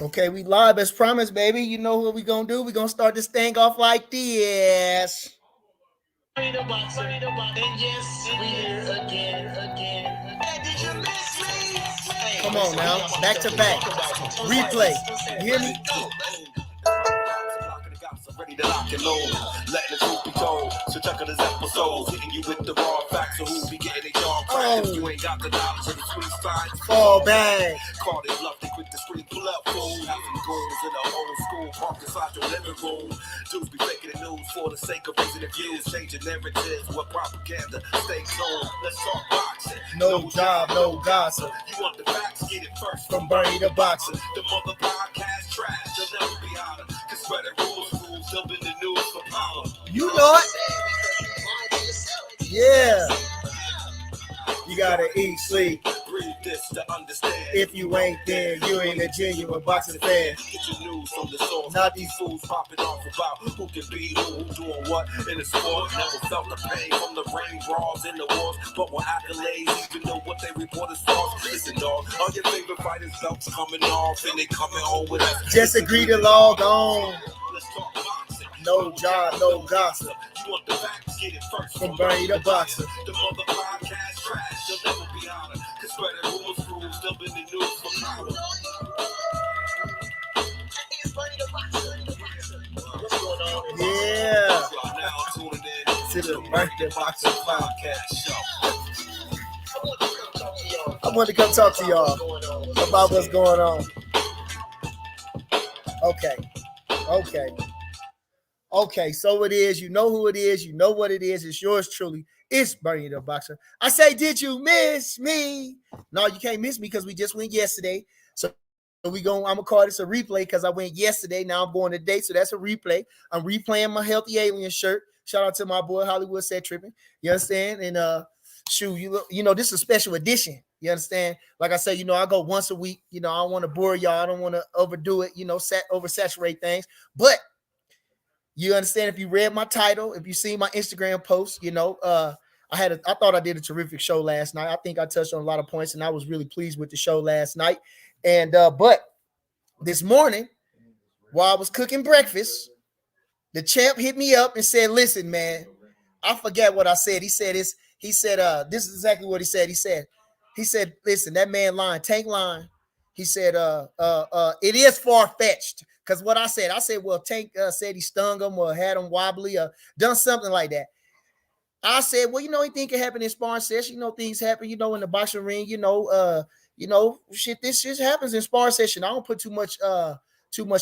Okay, we live as promised, baby. You know what we gonna do? We gonna start this thing off like this. And yes, we here again. Hey, did you miss me? Come on now, back to back. Replay. You hear me? Ready to lock and load, letting the truth be told. So check out this episode, hitting you with the raw facts of who be getting a job cracked. If you ain't got the knowledge of the sweet signs, fall back. Call it bluff, they quick to scream, pull up, fool. Have some goons in the old school, parked inside your living room. Dudes be faking the news for the sake of raising the views, changing narratives with propaganda. Stay cold, let's talk boxing. No job, no gossip. You want the facts, get it first From Bernie the Boxer. The mother podcast trash, they'll never be hotter. Cause spread the rules, up in the news for power. You know it. Yeah. You gotta eat, sleep. Breathe this to understand. If you ain't there, you ain't a genuine boxing fan. Get your news from the source. Not these fools popping off about who can be who doing what in the sport. Never felt the pain from the rain brawls in the wars, but with accolades, even though what they report is false. Listen, dog, all your favorite fighters' belts coming off, and they coming home with us. Just agree to log on. Let's talk boxing. No job, no gossip. You want the facts, get it first. From Bernie the Boxer. The mother podcast trash, they'll never be honored. Cause spreading rumors, rules, they'll be the news for power. Yeah. Now tuning in To the Bernie the Boxer podcast. show. I want to come talk to y'all about what's going on. Okay, so it is. You know who it is. You know what it is. It's yours truly. It's Bernie the Boxer. I say, did you miss me? No, you can't miss me because we just went yesterday. So I'm gonna call this a replay because I went yesterday. Now I'm going today, so that's a replay. I'm replaying my Healthy Alien shirt. Shout out to my boy Hollywood Set Tripping. You understand? And shoot, you know, this is a special edition. You understand? Like I said, you know, I go once a week. You know, I don't want to bore y'all. I don't want to overdo it. You know, oversaturate things, but you understand, if you read my title, if you see my Instagram post, you know, I thought I did a terrific show last night. I think I touched on a lot of points, and I was really pleased with the show last night. And but this morning, while I was cooking breakfast, the champ hit me up and said, "Listen, man, I forget what I said." He said, this is exactly what he said. He said, "Listen, that man lying, Tank lying." He said, it is far-fetched. Because what I said, well, Tank said he stung him or had him wobbly or done something like that. I said, well, you know, anything can happen in sparring session. You know, things happen, you know, in the boxing ring, this shit happens in sparring session. I don't put too much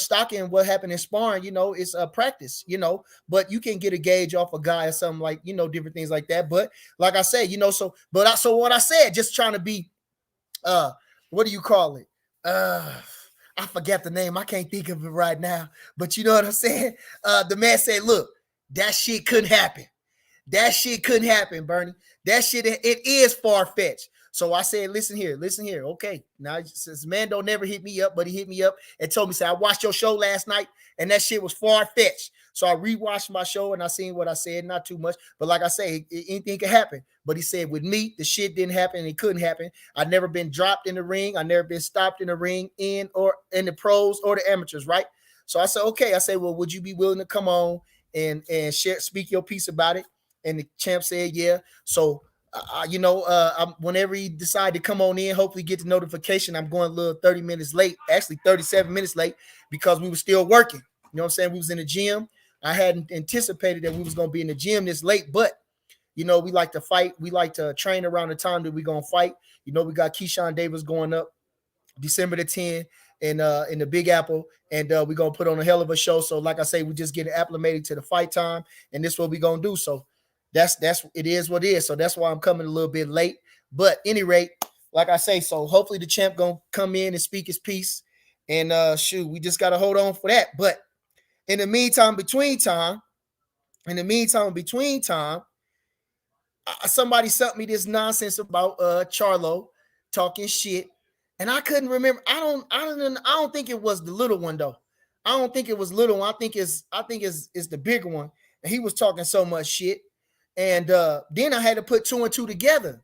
stock in what happened in sparring. You know, it's a practice, you know, but you can get a gauge off a guy or something like, you know, different things like that. But like I said, you know, so what I said, just trying to be, what do you call it? I forget the name. I can't think of it right now. But you know what I'm saying? The man said, look, that shit couldn't happen. That shit couldn't happen, Bernie. That shit, it is far-fetched. So I said, listen here. Okay. Now, since man don't never hit me up, but he hit me up and told me, say, I watched your show last night, and that shit was far-fetched. So I rewatched my show, and I seen what I said, not too much. But like I say, anything can happen. But he said, with me, the shit didn't happen, and it couldn't happen. I've never been dropped in the ring. I've never been stopped in the ring in the pros or the amateurs, right? So I said, okay. I said, well, would you be willing to come on and speak your piece about it? And the champ said, yeah. So, whenever he decided to come on in, hopefully get the notification. I'm going a little 30 minutes late, actually 37 minutes late, because we were still working. You know what I'm saying? We was in the gym. I hadn't anticipated that we was going to be in the gym this late, but, you know, we like to fight. We like to train around the time that we're going to fight. You know, we got Keyshawn Davis going up December the 10th in the Big Apple, and we're going to put on a hell of a show. So, like I say, we just get acclimated to the fight time, and this is what we're going to do. So, that's it is what it is. So that's why I'm coming a little bit late. But any rate, like I say, so hopefully the champ gonna come in and speak his piece. And we just gotta hold on for that. But in the meantime, between time, somebody sent me this nonsense about Charlo talking shit, and I couldn't remember. I don't think it was the little one though. I don't think it was little one. I think it's the bigger one. And he was talking so much shit. And then I had to put two and two together.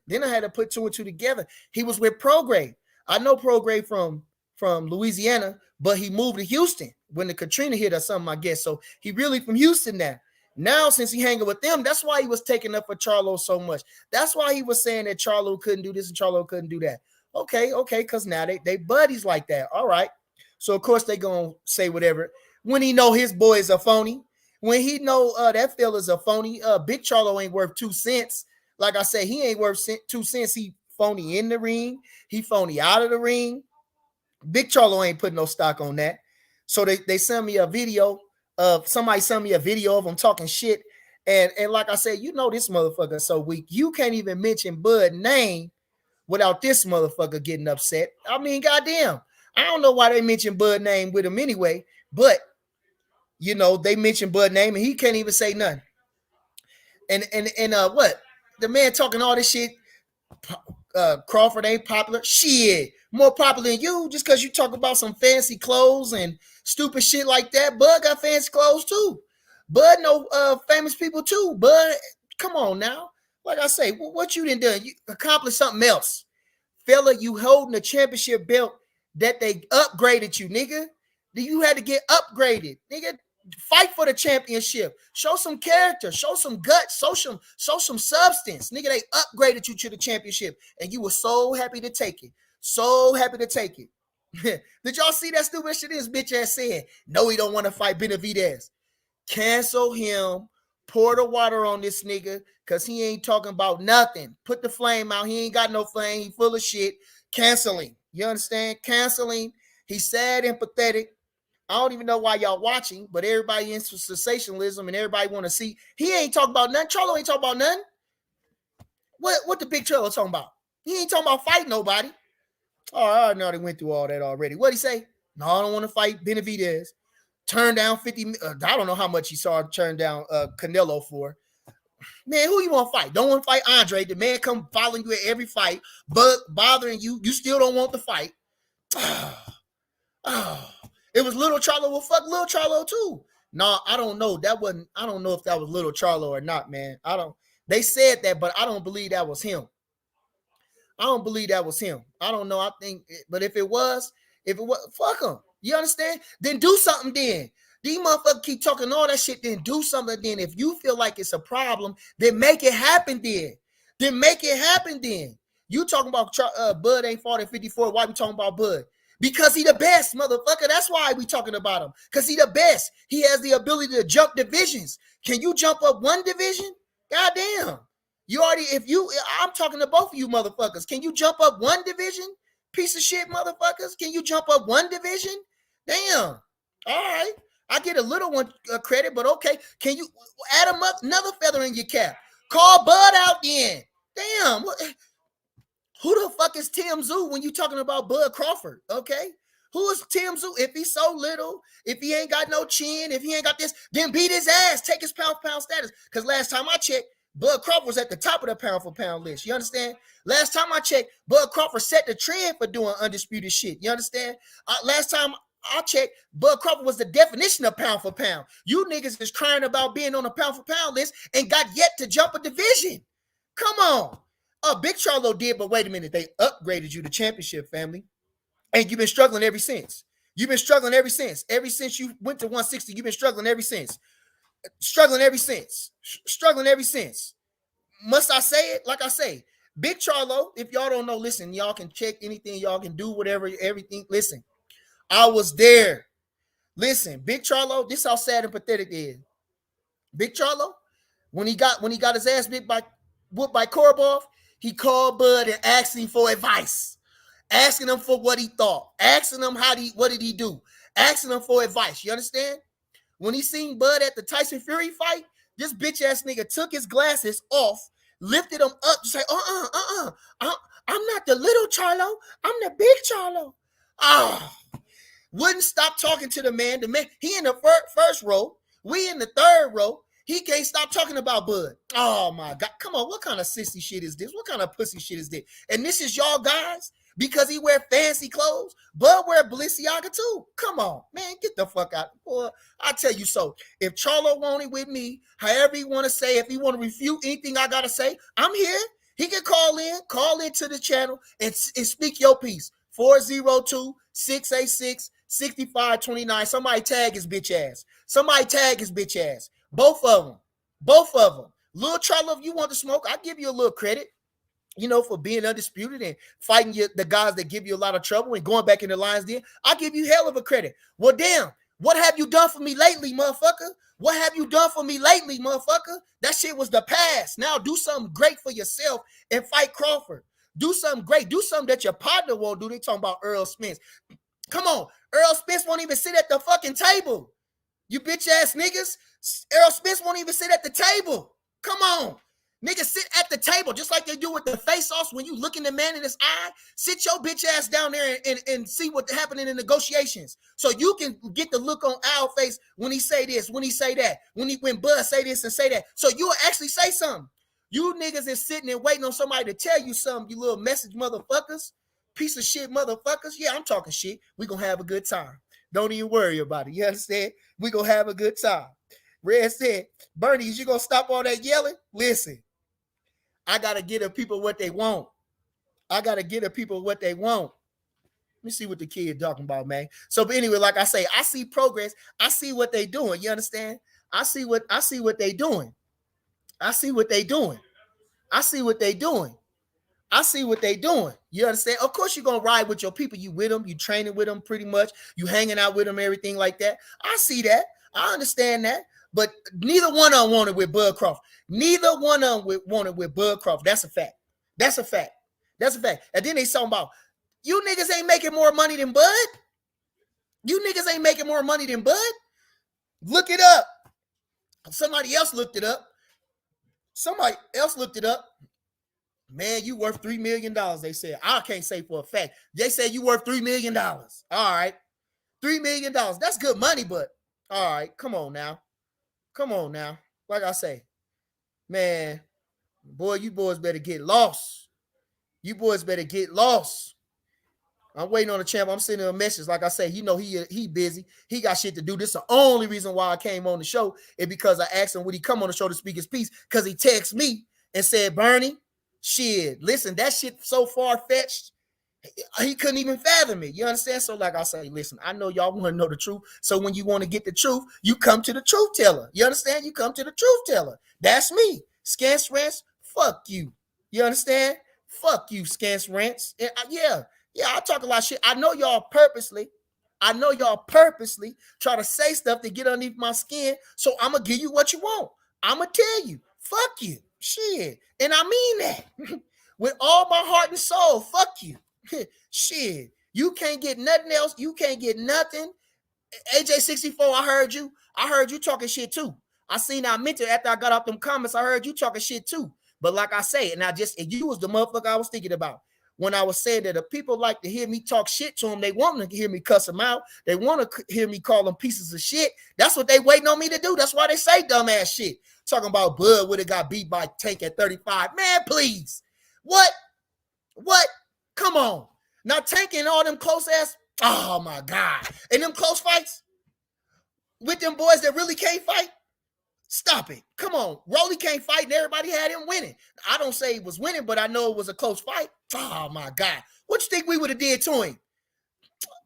He was with Prograde. I know Prograde from Louisiana, but he moved to Houston when the Katrina hit or something, I guess. So he really from Houston now. Now, since he hanging with them, that's why he was taking up for Charlo so much. That's why he was saying that Charlo couldn't do this and Charlo couldn't do that. Okay, because now they buddies like that. All right. So of course they gonna say whatever. When he know his boy is a phony, when he know that fella's a phony, Big Charlo ain't worth 2 cents. Like I said, he ain't worth 2 cents. He phony in the ring. He phony out of the ring. Big Charlo ain't putting no stock on that. So they sent me a video of somebody sent me a video of him talking shit. And like I said, you know this motherfucker so weak. You can't even mention Bud's name without this motherfucker getting upset. I mean, goddamn. I don't know why they mention Bud's name with him anyway, but you know, they mention Bud's name and he can't even say nothing. And what? The man talking all this shit. Crawford ain't popular. Shit, more popular than you just because you talk about some fancy clothes and stupid shit like that. Bud got fancy clothes too. Bud know famous people too. Bud, come on now. Like I say, what you done done? You accomplished something else. Fella, you holding a championship belt that they upgraded you, nigga. You had to get upgraded, nigga. Fight for the championship. Show some character. Show some guts. Show some substance. Nigga, they upgraded you to the championship. And you were so happy to take it. So happy to take it. Did y'all see that stupid shit this bitch ass said? No, he don't want to fight Benavidez. Cancel him. Pour the water on this nigga because he ain't talking about nothing. Put the flame out. He ain't got no flame. He full of shit. Canceling. You understand? Canceling. He's sad and pathetic. I don't even know why y'all watching, but everybody into sensationalism and everybody want to see. He ain't talking about nothing. Charlo ain't talking about nothing. What the big Charlo talking about? He ain't talking about fighting nobody. Oh, I know they went through all that already. What'd he say? No, I don't want to fight Benavidez. Turn down 50. I don't know how much he saw turn down Canelo for. Man, who you want to fight? Don't want to fight Andre. The man come following you at every fight, but bothering you. You still don't want to fight. It was Little Charlo. Well, fuck Little Charlo too. No, I don't know. I don't know if that was Little Charlo or not, man. They said that, but I don't believe that was him. I don't believe that was him. I don't know. But if it was, fuck him. You understand? Then do something then. These motherfuckers keep talking all that shit, then do something then. If you feel like it's a problem, then make it happen then. You talking about Bud ain't fought at 54. Why we talking about Bud? Because he the best, motherfucker. That's why we talking about him. Because he the best. He has the ability to jump divisions. Can you jump up one division? Goddamn. I'm talking to both of you motherfuckers. Can you jump up one division? Piece of shit motherfuckers. Can you jump up one division? Damn. All right. I get a little one credit, but okay. Can you add him up? Another feather in your cap. Call Bud out then. Damn. Who the fuck is Tim Zoo when you talking about Bud Crawford? Okay. Who is Tim Zoo? If he's so little, if he ain't got no chin, if he ain't got this, then beat his ass. Take his pound for pound status. Because last time I checked, Bud Crawford was at the top of the pound for pound list. You understand? Last time I checked, Bud Crawford set the trend for doing undisputed shit. You understand? Last time I checked, Bud Crawford was the definition of pound for pound. You niggas is crying about being on a pound for pound list and got yet to jump a division. Come on. Big Charlo did, but wait a minute. They upgraded you to championship, family. And you've been struggling ever since. Ever since you went to 160, you've been struggling ever since. Must I say it? Like I say, Big Charlo, if y'all don't know, listen, y'all can check anything, y'all can do whatever, everything. Listen, I was there. Listen, Big Charlo, this how sad and pathetic it is. Big Charlo, when he got his ass whooped by Korobov, he called Bud and asked him for advice. Asking him for what he thought. Asking him what did he do? Asking him for advice. You understand? When he seen Bud at the Tyson Fury fight, this bitch ass nigga took his glasses off, lifted them up to say, I'm not the little Charlo, I'm the big Charlo. Wouldn't stop talking to the man. The man, he in the first row, we in the third row. He can't stop talking about Bud. Oh my God. Come on, what kind of sissy shit is this? What kind of pussy shit is this? And this is y'all guys? Because he wear fancy clothes? Bud wear Balenciaga too. Come on, man, get the fuck out. Boy, I tell you so. If Charlo want it with me, however he want to say, if he want to refute anything I got to say, I'm here. He can call into the channel and speak your piece. 402-686 65-29. Somebody tag his bitch ass. Somebody tag his bitch ass. Both of them. Both of them. Lil Charlo, if you want to smoke, I give you a little credit, you know, for being undisputed and fighting the guys that give you a lot of trouble and going back in the lines then. I give you hell of a credit. Well, damn, what have you done for me lately, motherfucker? What have you done for me lately, motherfucker? That shit was the past. Now do something great for yourself and fight Crawford. Do something great. Do something that your partner won't do. They talking about Earl Spence. Come on. Earl Spence won't even sit at the fucking table. You bitch ass niggas. Earl Spence won't even sit at the table. Come on. Niggas sit at the table just like they do with the face-offs when you look in the man in his eye. Sit your bitch ass down there and see what's happening in negotiations. So you can get the look on Al's face when he say this, when he say that, when Bud say this and say that. So you'll actually say something. You niggas is sitting and waiting on somebody to tell you something, you little message motherfuckers. Piece of shit motherfuckers. Yeah, I'm talking shit. We gonna have a good time. Don't even worry about it. You understand? We gonna have a good time. Red said, Bernie, is you gonna stop all that yelling? Listen, I gotta get the people what they want. I gotta get the people what they want. Let me see what the kid talking about, man. So, but anyway, like I say, I see progress. I see what they doing. You understand? I see what they doing. I see what they doing. I see what they doing. I see what they doing. You understand? Of course, you're going to ride with your people. You with them. You training with them pretty much. You hanging out with them, everything like that. I see that. I understand that. But neither one of them wanted with Bud Crawford. Neither one of them wanted with Bud Crawford. That's a fact. That's a fact. That's a fact. And then they talking about, you niggas ain't making more money than Bud. You niggas ain't making more money than Bud. Look it up. Somebody else looked it up. Somebody else looked it up. Man, you worth $3 million, they said. I can't say for a fact. They said you worth $3 million. All right. $3 million. That's good money, but all right. Come on now. Come on now. Like I say, man, boy, you boys better get lost. You boys better get lost. I'm waiting on the champ. I'm sending a message. Like I say, you know, he busy. He got shit to do. This is the only reason why I came on the show is because I asked him would he come on the show to speak his piece because he texted me and said, Bernie, shit, listen, that shit so far-fetched, he couldn't even fathom it. You understand? So like I say, listen, I know y'all want to know the truth. So when you want to get the truth, you come to the truth teller. You understand? You come to the truth teller. That's me. Scance Rants, fuck you. You understand? Fuck you, Scance Rants. Yeah, I talk a lot of shit. I know y'all purposely try to say stuff to get underneath my skin. So I'm going to give you what you want. I'm going to tell you, fuck you. Shit. And I mean that with all my heart and soul. Fuck you. Shit. You can't get nothing else. You can't get nothing. AJ64, I heard you talking shit too. I seen I meant to after I got off them comments. I heard you talking shit too. But like I say, and you was the motherfucker I was thinking about when I was saying that the people like to hear me talk shit to them. They want to hear me cuss them out. They want to hear me call them pieces of shit. That's what they waiting on me to do. That's why they say dumbass shit. Talking about Bud would have got beat by Tank at 35. Man, please. What? Come on. Now Tank and all them close ass. Oh my God. And them close fights with them boys that really can't fight. Stop it. Come on. Rolly can't fight and everybody had him winning. I don't say he was winning, but I know it was a close fight. Oh my God. What you think we would have did to him?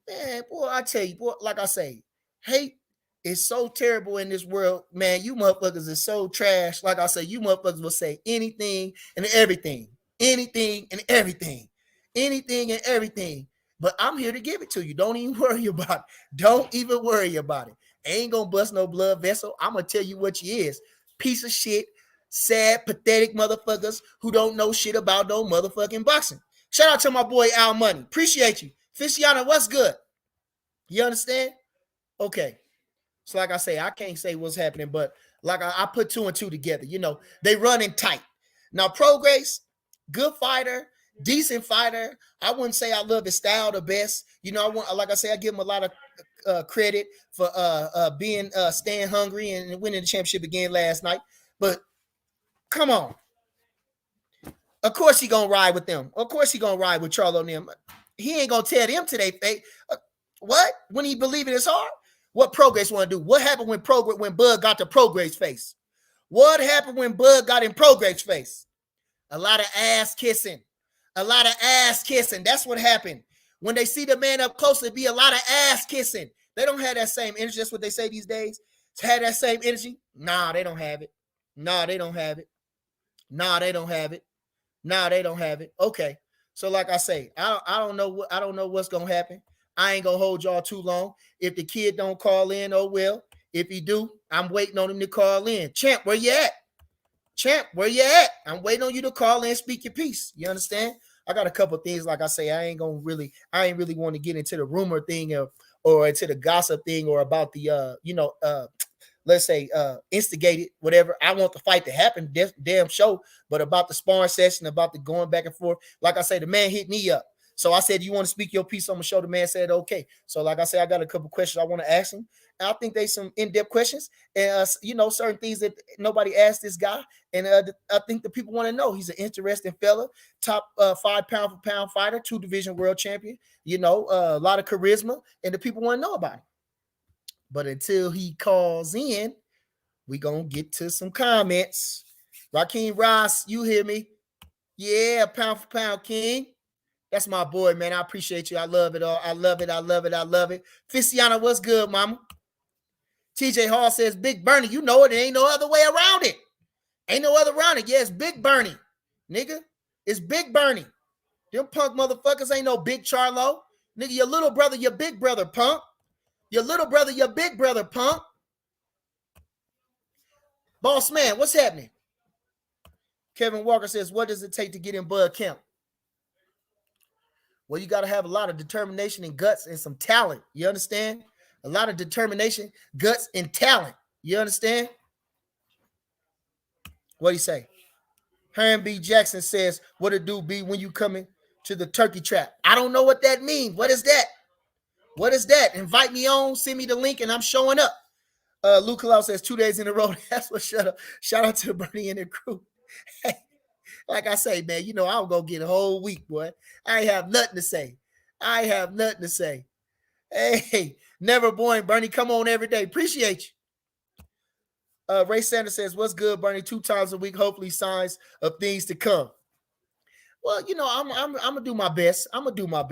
Man, boy, I tell you, boy, like I say, hate is so terrible in this world. Man, you motherfuckers are so trash. Like I say, you motherfuckers will say anything and everything. Anything and everything. Anything and everything. But I'm here to give it to you. Don't even worry about it. Don't even worry about it. Ain't gonna bust no blood vessel. I'm gonna tell you what you is. Piece of shit, sad, pathetic motherfuckers who don't know shit about no motherfucking boxing. Shout out to my boy Al Money. Appreciate you. Fishiana, what's good? You understand? Okay. So like I say, I can't say what's happening, but like I put 2 and 2 together. You know, they running tight. Now, Progress, good fighter, decent fighter. I wouldn't say I love his style the best. You know, like I say, I give him a lot of credit for staying hungry and winning the championship again last night. But come on. Of course he gonna ride with them. Of course he gonna ride with Charlo and them. He ain't gonna tell them to their face. What? When he believe in his heart? What Progress want to do? What happened when Bud got to Progress face? What happened when Bud got in Progress face? A lot of ass kissing. A lot of ass kissing. That's what happened. When they see the man up close, it'd be a lot of ass kissing. They don't have that same energy. That's what they say these days. Have that same energy? Nah, they don't have it. Nah, they don't have it. Nah, they don't have it. Nah, they don't have it. Okay. So like I say, I don't know what's gonna happen. I ain't gonna hold y'all too long. If the kid don't call in, oh well. If he do, I'm waiting on him to call in. Champ, where you at? Champ, where you at? I'm waiting on you to call in, speak your piece. You understand? I got a couple of things, like I say, I ain't really want to get into the rumor thing or into the gossip thing or about the let's say instigated, whatever. I want the fight to happen, damn show. But about the sparring session, about the going back and forth, like I say, the man hit me up. So I said, you want to speak your piece on the show? The man said, okay. So like I said, I got a couple questions I want to ask him. And I think they some in-depth questions and, certain things that nobody asked this guy. And I think the people want to know. He's an interesting fella, top 5 pound for pound fighter, 2 division world champion, a lot of charisma, and the people want to know about him. But until he calls in, we going to get to some comments. Raheem Ross, you hear me? Yeah, pound for pound king. That's my boy, man. I appreciate you. I love it all. I love it. I love it. I love it. Fissiana, what's good, mama? TJ Hall says, Big Bernie. You know it. There ain't no other way around it. Ain't no other around it. Yeah, it's Big Bernie. Nigga, it's Big Bernie. Them punk motherfuckers ain't no Big Charlo. Nigga, your little brother, your big brother, punk. Your little brother, your big brother, punk. Boss man, what's happening? Kevin Walker says, what does it take to get in Bud Camp? Well, you got to have a lot of determination and guts and some talent. You understand? A lot of determination, guts, and talent. You understand? What do you say? Herman B. Jackson says, what it do be when you coming to the turkey trap? I don't know what that means. What is that? What is that? Invite me on, send me the link, and I'm showing up. Luke Kalau says 2 days in a row. That's what shut up. Shout out to Bernie and the crew. Hey, like I say, man, I'm going to get a whole week, boy. I ain't have nothing to say. Hey, never boring, Bernie. Come on every day. Appreciate you. Ray Sanders says, what's good, Bernie? 2 times a week, hopefully signs of things to come. Well, I'm going to do my best. I'll do my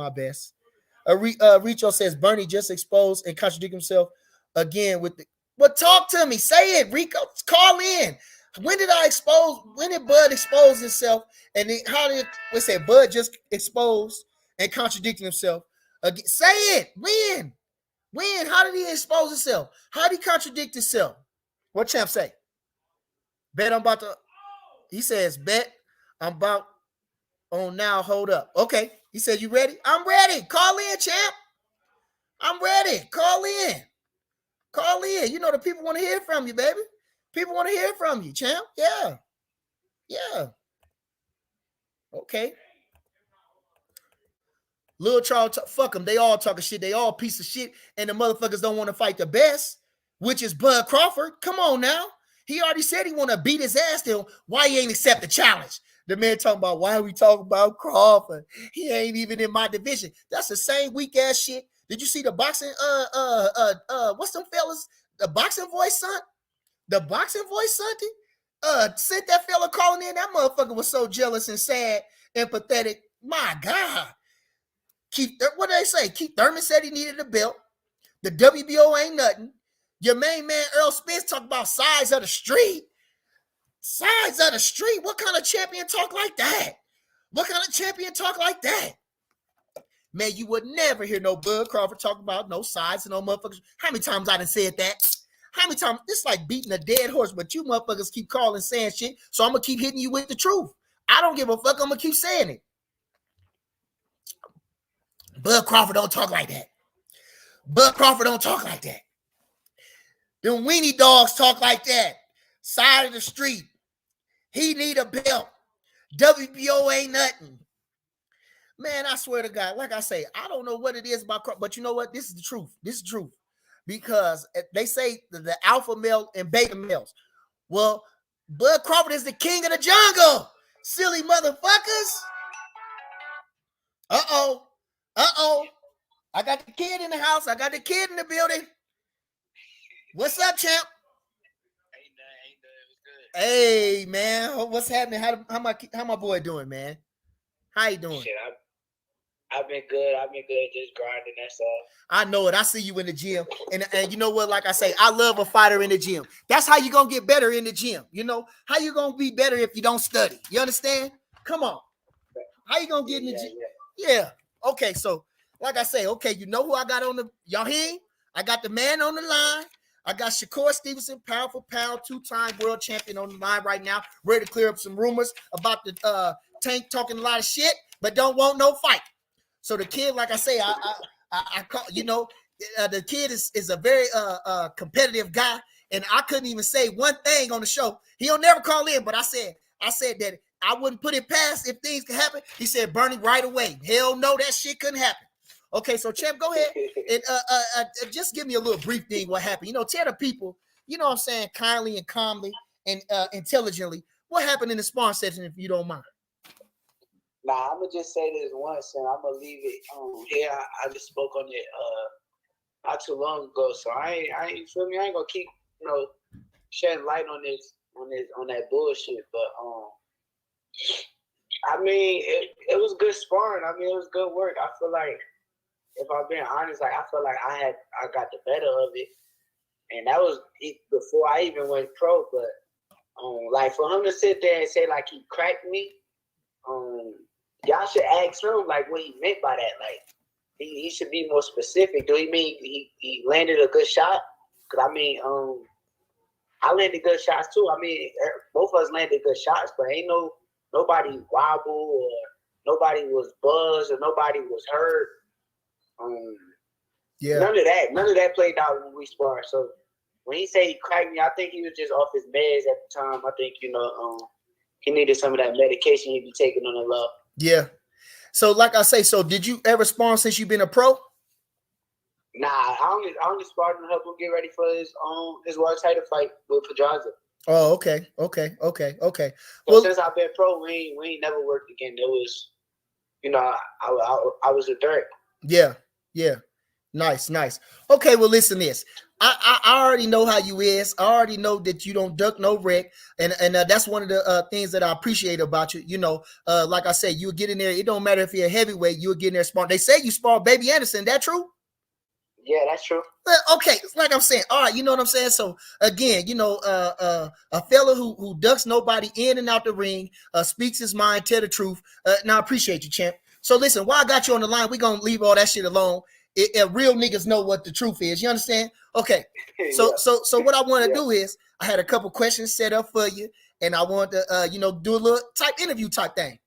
best. Richo says, Bernie just exposed and contradict himself again with the... Well, talk to me. Say it, Rico. Call in. When did Bud expose himself? And then how did Bud just exposed and contradicting himself? Again, say it. When? How did he expose himself? How did he contradict himself? What Champ say? Bet I'm about to... He says, bet I'm about on now. Hold up. Okay. He said, you ready? I'm ready. Call in, Champ. I'm ready. Call in. The people want to hear from you, baby. People want to hear from you, Champ. Yeah. Okay. Lil Charles, fuck them. They all talking shit. They all piece of shit. And the motherfuckers don't want to fight the best, which is Bud Crawford. Come on now. He already said he want to beat his ass still. Why he ain't accept the challenge? The man talking about, why are we talking about Crawford? He ain't even in my division. That's the same weak ass shit. Did you see the boxing, what's them fellas? The boxing voice son? Sent that fella calling in. That motherfucker was so jealous and sad and pathetic. My God. What did they say? Keith Thurman said he needed a belt. The WBO ain't nothing. Your main man, Earl Spence, talk about size of the street. Size of the street? What kind of champion talk like that? Man, you would never hear no Bud Crawford talk about no size and no motherfuckers. How many times I done said that? How many times? It's like beating a dead horse, but you motherfuckers keep calling, saying shit, so I'm going to keep hitting you with the truth. I don't give a fuck. I'm going to keep saying it. Bud Crawford don't talk like that. Them weenie dogs talk like that. Side of the street. He need a belt. WBO ain't nothing. Man, I swear to God, like I say, I don't know what it is about Crawford, but you know what? This is the truth. Because they say the alpha male and beta males. Well, Bud Crawford is the king of the jungle. Silly motherfuckers. Uh-oh. I got the kid in the house. I got the kid in the building. What's up, champ? Hey, man. What's happening? How my boy doing, man? How you doing? Shit, I've been good. Just grinding. That's all. I know it. I see you in the gym. And you know what? Like I say, I love a fighter in the gym. That's how you going to get better in the gym. You know, how you going to be better if you don't study? You understand? Come on. How you going to get in the gym? Yeah. Okay. So, like I say, okay, you know who I got on the, y'all hear? I got the man on the line. I got Shakur Stevenson, powerful pound, 2-time world champion on the line right now, ready to clear up some rumors about the Tank talking a lot of shit, but don't want no fight. So the kid, like I say, I call, you know, the kid is a very competitive guy, and I couldn't even say one thing on the show. He'll never call in, but I said that I wouldn't put it past if things could happen. He said, "Bernie, right away." Hell no, that shit couldn't happen. Okay, so Champ, go ahead and just give me a little brief thing what happened. You know, tell the people, you know what I'm saying, kindly and calmly and intelligently, what happened in the sparring session, if you don't mind. Nah, I'm gonna just say this once, and I'm gonna leave it here. I just spoke on it not too long ago, so I ain't feel me. I ain't gonna keep shedding light on that bullshit. But I mean, it was good sparring. I mean, it was good work. I feel like, if I'm being honest, like I feel like I got the better of it, and that was before I even went pro. But like for him to sit there and say like he cracked me, y'all should ask him like what he meant by that. Like he should be more specific. Do he mean he landed a good shot? Because I mean, I landed good shots too. I mean, both of us landed good shots, but ain't nobody wobble or nobody was buzzed or nobody was hurt. Yeah. None of that played out when we sparred. So when he said he cracked me, I think he was just off his meds at the time. I think he needed some of that medication he'd be taking on the low. Yeah. So like I say, so did you ever spar since you've been a pro? Nah, I only sparred to help him get ready for his world title fight with Pedraza. Oh, okay. So well, since I've been pro, we ain't never worked again. It was, I was a threat. Yeah. Nice. Okay, well, listen this. I already know how you is. I already know that you don't duck no wreck. And that's one of the things that I appreciate about you. You know, like I said, you'll get in there. It don't matter if you're a heavyweight, you'll get in there smart. They say you spar Baby Anderson. That true? Yeah, that's true. Okay, like I'm saying, all right, you know what I'm saying? So again, a fella who ducks nobody in and out the ring, speaks his mind, tell the truth. Now I appreciate you, champ. So listen, while I got you on the line, we're gonna leave all that shit alone. Real niggas know what the truth is. You understand? Okay. So what I want to do is I had a couple questions set up for you, and I want to do a little interview type thing.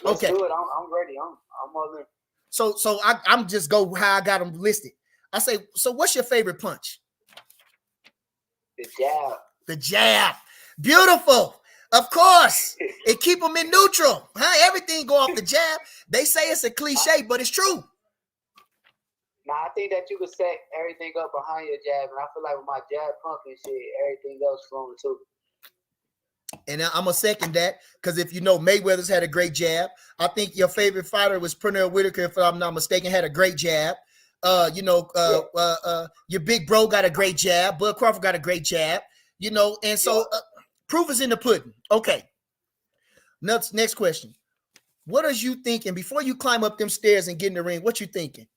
Let's do it. I'm ready. I'm all in. So I'm just go how I got them listed. I say, so what's your favorite punch? The jab. Beautiful. Of course. It keep them in neutral. Huh? Everything go off the jab. They say it's a cliche, but it's true. Nah, I think that you can set everything up behind your jab, and I feel like with my jab pumping shit, everything else flowing too. And I'm gonna second that, because if you know, Mayweather's had a great jab. I think your favorite fighter was Pernell Whitaker, if I'm not mistaken, had a great jab. Your big bro got a great jab. Bud Crawford got a great jab. And so proof is in the pudding. Okay. Next question. What are you thinking before you climb up them stairs and get in the ring? What you thinking?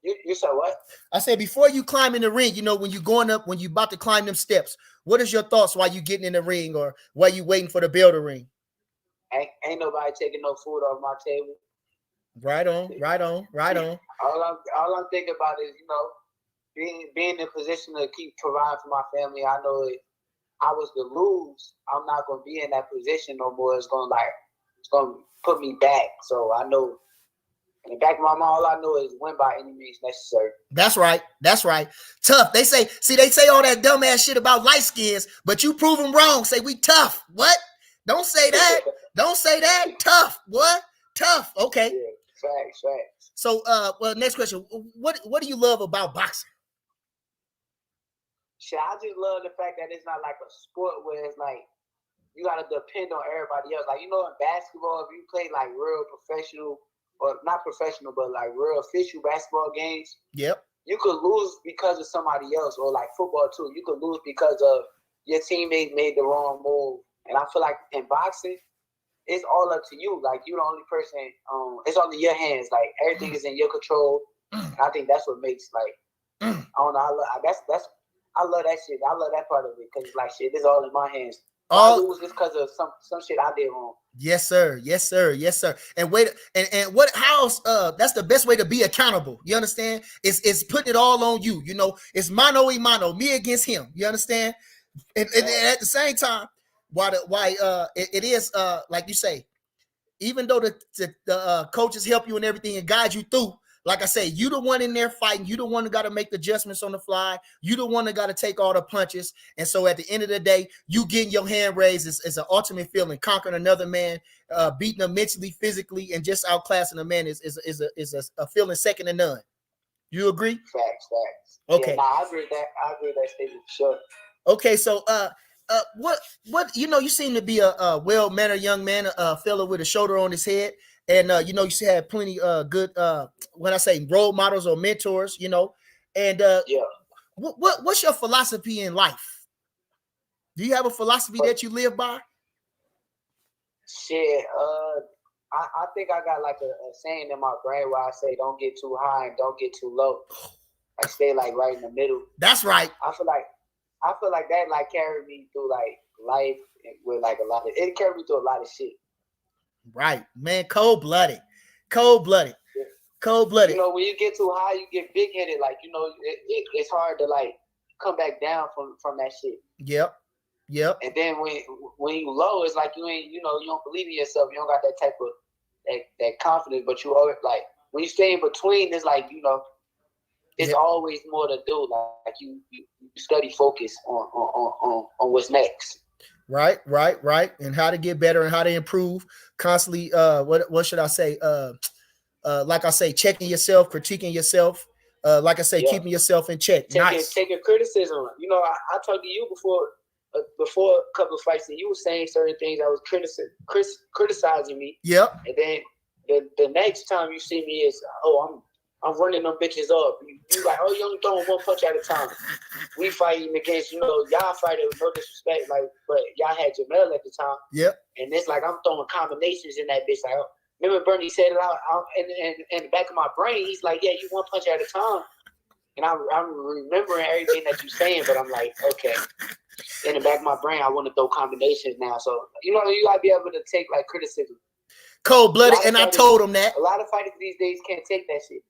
You said what? I said before you climb in the ring, when you're going up, when you about to climb them steps, what is your thoughts while you getting in the ring or while you waiting for the bell to ring? Ain't nobody taking no food off my table. Right on. All I'm thinking about is, being in a position to keep providing for my family. I know if I was to lose, I'm not gonna be in that position no more. It's gonna put me back. So I know in the back of my mind, all I know is win by any means necessary. That's right. Tough. They say all that dumbass shit about light skins, but you prove them wrong. Say we tough. What? Don't say that. Tough. What? Tough. Okay. Yeah, facts. So, next question. What do you love about boxing? Shit, I just love the fact that it's not like a sport where it's like you gotta depend on everybody else. Like, in basketball, if you play like real professional, or not professional, but like real official basketball games, yep, you could lose because of somebody else. Or like football too, you could lose because of your teammate made the wrong move. And I feel like in boxing, it's all up to you. Like you the only person. It's all in your hands. Like everything is in your control. And I think that's what makes like I don't know. I love that shit. I love that part of it because it's like shit. This all in my hands. I lose this because of some shit I did wrong. Yes, sir. Yes, sir. Yes, sir. And wait, and what? How? That's the best way to be accountable. You understand? It's putting it all on you. You know, it's mano y mano, me against him. You understand? And at the same time, it is like you say, even though the coaches help you and everything and guide you through. Like I say, you the one in there fighting. You the one that got to make the adjustments on the fly. You the one that got to take all the punches. And so at the end of the day, you getting your hand raised is an ultimate feeling. Conquering another man, beating him mentally, physically, and just outclassing a man is a feeling second to none. You agree? Facts. Okay. Yeah, I agree with that. I agree with that statement for sure. Okay, so what you seem to be a well-mannered young man, a fella with a shoulder on his head. And you had plenty good when I say role models or mentors, and yeah. What's your philosophy in life? Do you have a philosophy that you live by? Shit, I think I got like a saying in my brain where I say don't get too high and don't get too low. I stay like right in the middle. That's right. I feel like that like carried me through like life with like it carried me through a lot of shit. Right, man, cold-blooded. Yeah. Cold-blooded. You know, when you get too high, you get big-headed. Like, it's hard to like come back down from that shit. Yep. And then when you low, it's like you ain't, you don't believe in yourself. You don't got that type of that confidence. But you always like when you stay in between, it's like it's always more to do. Like you study focus on what's next. Right. And how to get better and how to improve constantly. What should I say? Like I say, checking yourself, critiquing yourself. Like I say, keeping yourself in check. Taking criticism. I talked to you before a couple of fights, and you were saying certain things that was criticizing me. Yep. And then the next time you see me is, I'm running them bitches up. You like, you only throwing one punch at a time. We fighting against, y'all fighting with no disrespect, like, but y'all had Jamel at the time. Yep. And it's like I'm throwing combinations in that bitch. Like, remember Bernie said it out in the back of my brain. He's like, yeah, you one punch at a time. And I'm remembering everything that you're saying, but I'm like, okay. In the back of my brain, I want to throw combinations now. So, you gotta be able to take like criticism. Cold-blooded, and I told him that. A lot of fighters these days can't take that shit.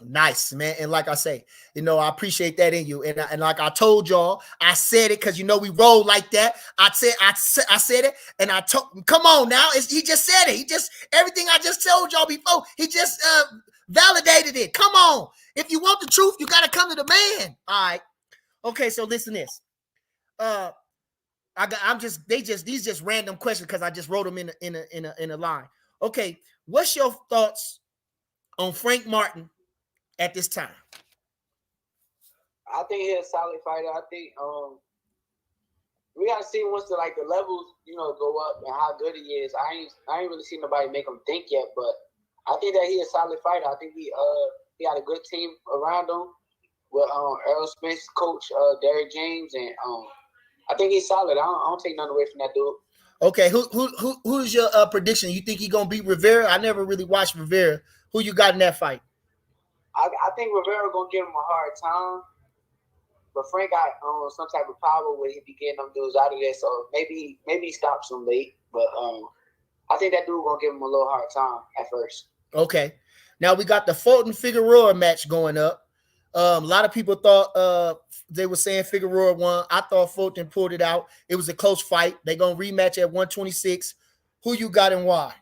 Nice, man. And like I say, I appreciate that in you. And like I told y'all, I said it because we roll like that. I said it, and I told. Come on now, he just said it. Everything I just told y'all before. He just validated it. Come on, if you want the truth, you got to come to the man. All right. Okay, so listen to this. These just random questions because I just wrote them in a line. Okay, what's your thoughts on Frank Martin at this time? I think he's a solid fighter. I think we gotta see once the levels go up and how good he is. I ain't really seen nobody make him think yet, but I think that he's a solid fighter. I think he got a good team around him with Errol Spence coach Derek James, and I think he's solid. I don't take nothing away from that dude. Okay, who's your prediction? You think he gonna beat Rivera? I never really watched Rivera. Who you got in that fight? I think Rivera gonna give him a hard time, but Frank got some type of power where he be getting them dudes out of there. So maybe he stops him late, but I think that dude gonna give him a little hard time at first. Okay, now we got the Fulton Figueroa match going up. A lot of people thought they were saying Figueroa won. I thought Fulton pulled it out. It was a close fight. They're gonna rematch at 126. Who you got and why?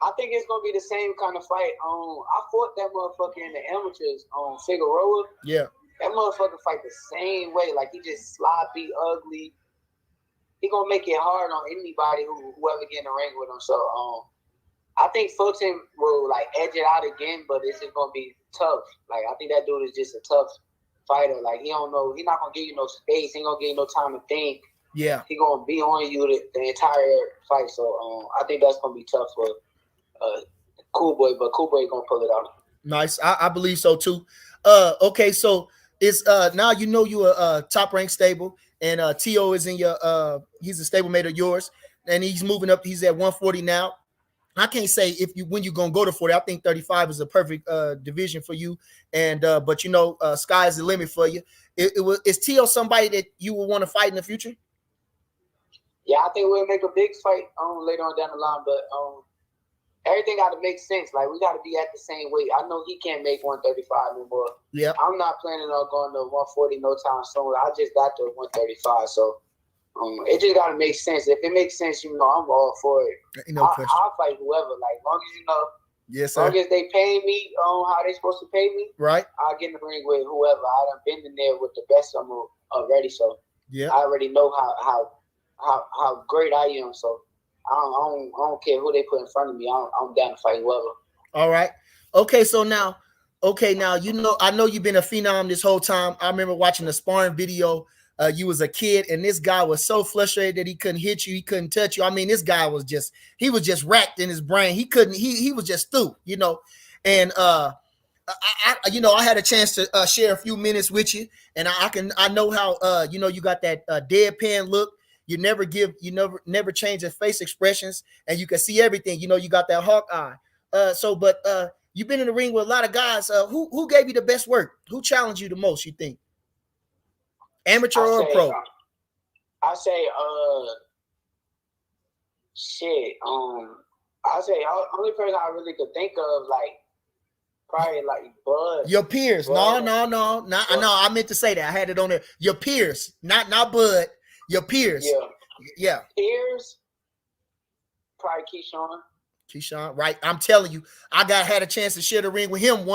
I think it's gonna be the same kind of fight. I fought that motherfucker in the amateurs on Figueroa. Yeah. That motherfucker fight the same way. Like, he just sloppy, ugly. He gonna make it hard on anybody whoever get in the ring with him. So I think Fulton will edge it out again, but it's just gonna be tough. Like, I think that dude is just a tough fighter. Like, he don't know. He's not gonna give you no space. He ain't gonna give you no time to think. Yeah. He gonna be on you the entire fight. So I think that's gonna be tough for Cool Boy, but Cool Boy gonna pull it out. Nice. I believe so too. Okay, so it's now you a top ranked stable, and T.O. is in your he's a stablemate of yours. and he's moving up. He's at 140 now. I can't say if you when you're gonna go to 40. I think 35 is a perfect division for you. And but sky is the limit for you. Is Tio somebody that you will want to fight in the future? Yeah, I think we'll make a big fight later on down the line, but everything got to make sense. Like, we got to be at the same weight. I know he can't make 135 no more. Yeah, I'm not planning on going to 140 no time soon. I just got to 135, so it just got to make sense. If it makes sense, I'm all for it. No question. I'll fight whoever. Like, long as yes, sir. Long as they pay me how they supposed to pay me, right? I'll get in the ring with whoever. I done been in there with the best of them already, so yeah, I already know how great I am. So I don't care who they put in front of me. I'm down to fight whoever. All right. Okay, so now, I know you've been a phenom this whole time. I remember watching the sparring video. You was a kid, and this guy was so frustrated that he couldn't hit you, he couldn't touch you. I mean, this guy was just racked in his brain. He couldn't. He was just through, And I had a chance to share a few minutes with you, and I know how you got that deadpan look. You never change your face expressions, and you can see everything. You got that hawk eye. But you've been in the ring with a lot of guys. Who gave you the best work? Who challenged you the most, you think? Amateur or pro? I say, I say only person I really could think of, like, probably like Bud. Your peers? Bud. No. I meant to say that. I had it on there. Your peers, not Bud. Your peers. Yeah. Peers. Probably Keyshawn, right? I'm telling you, I had a chance to share the ring with him.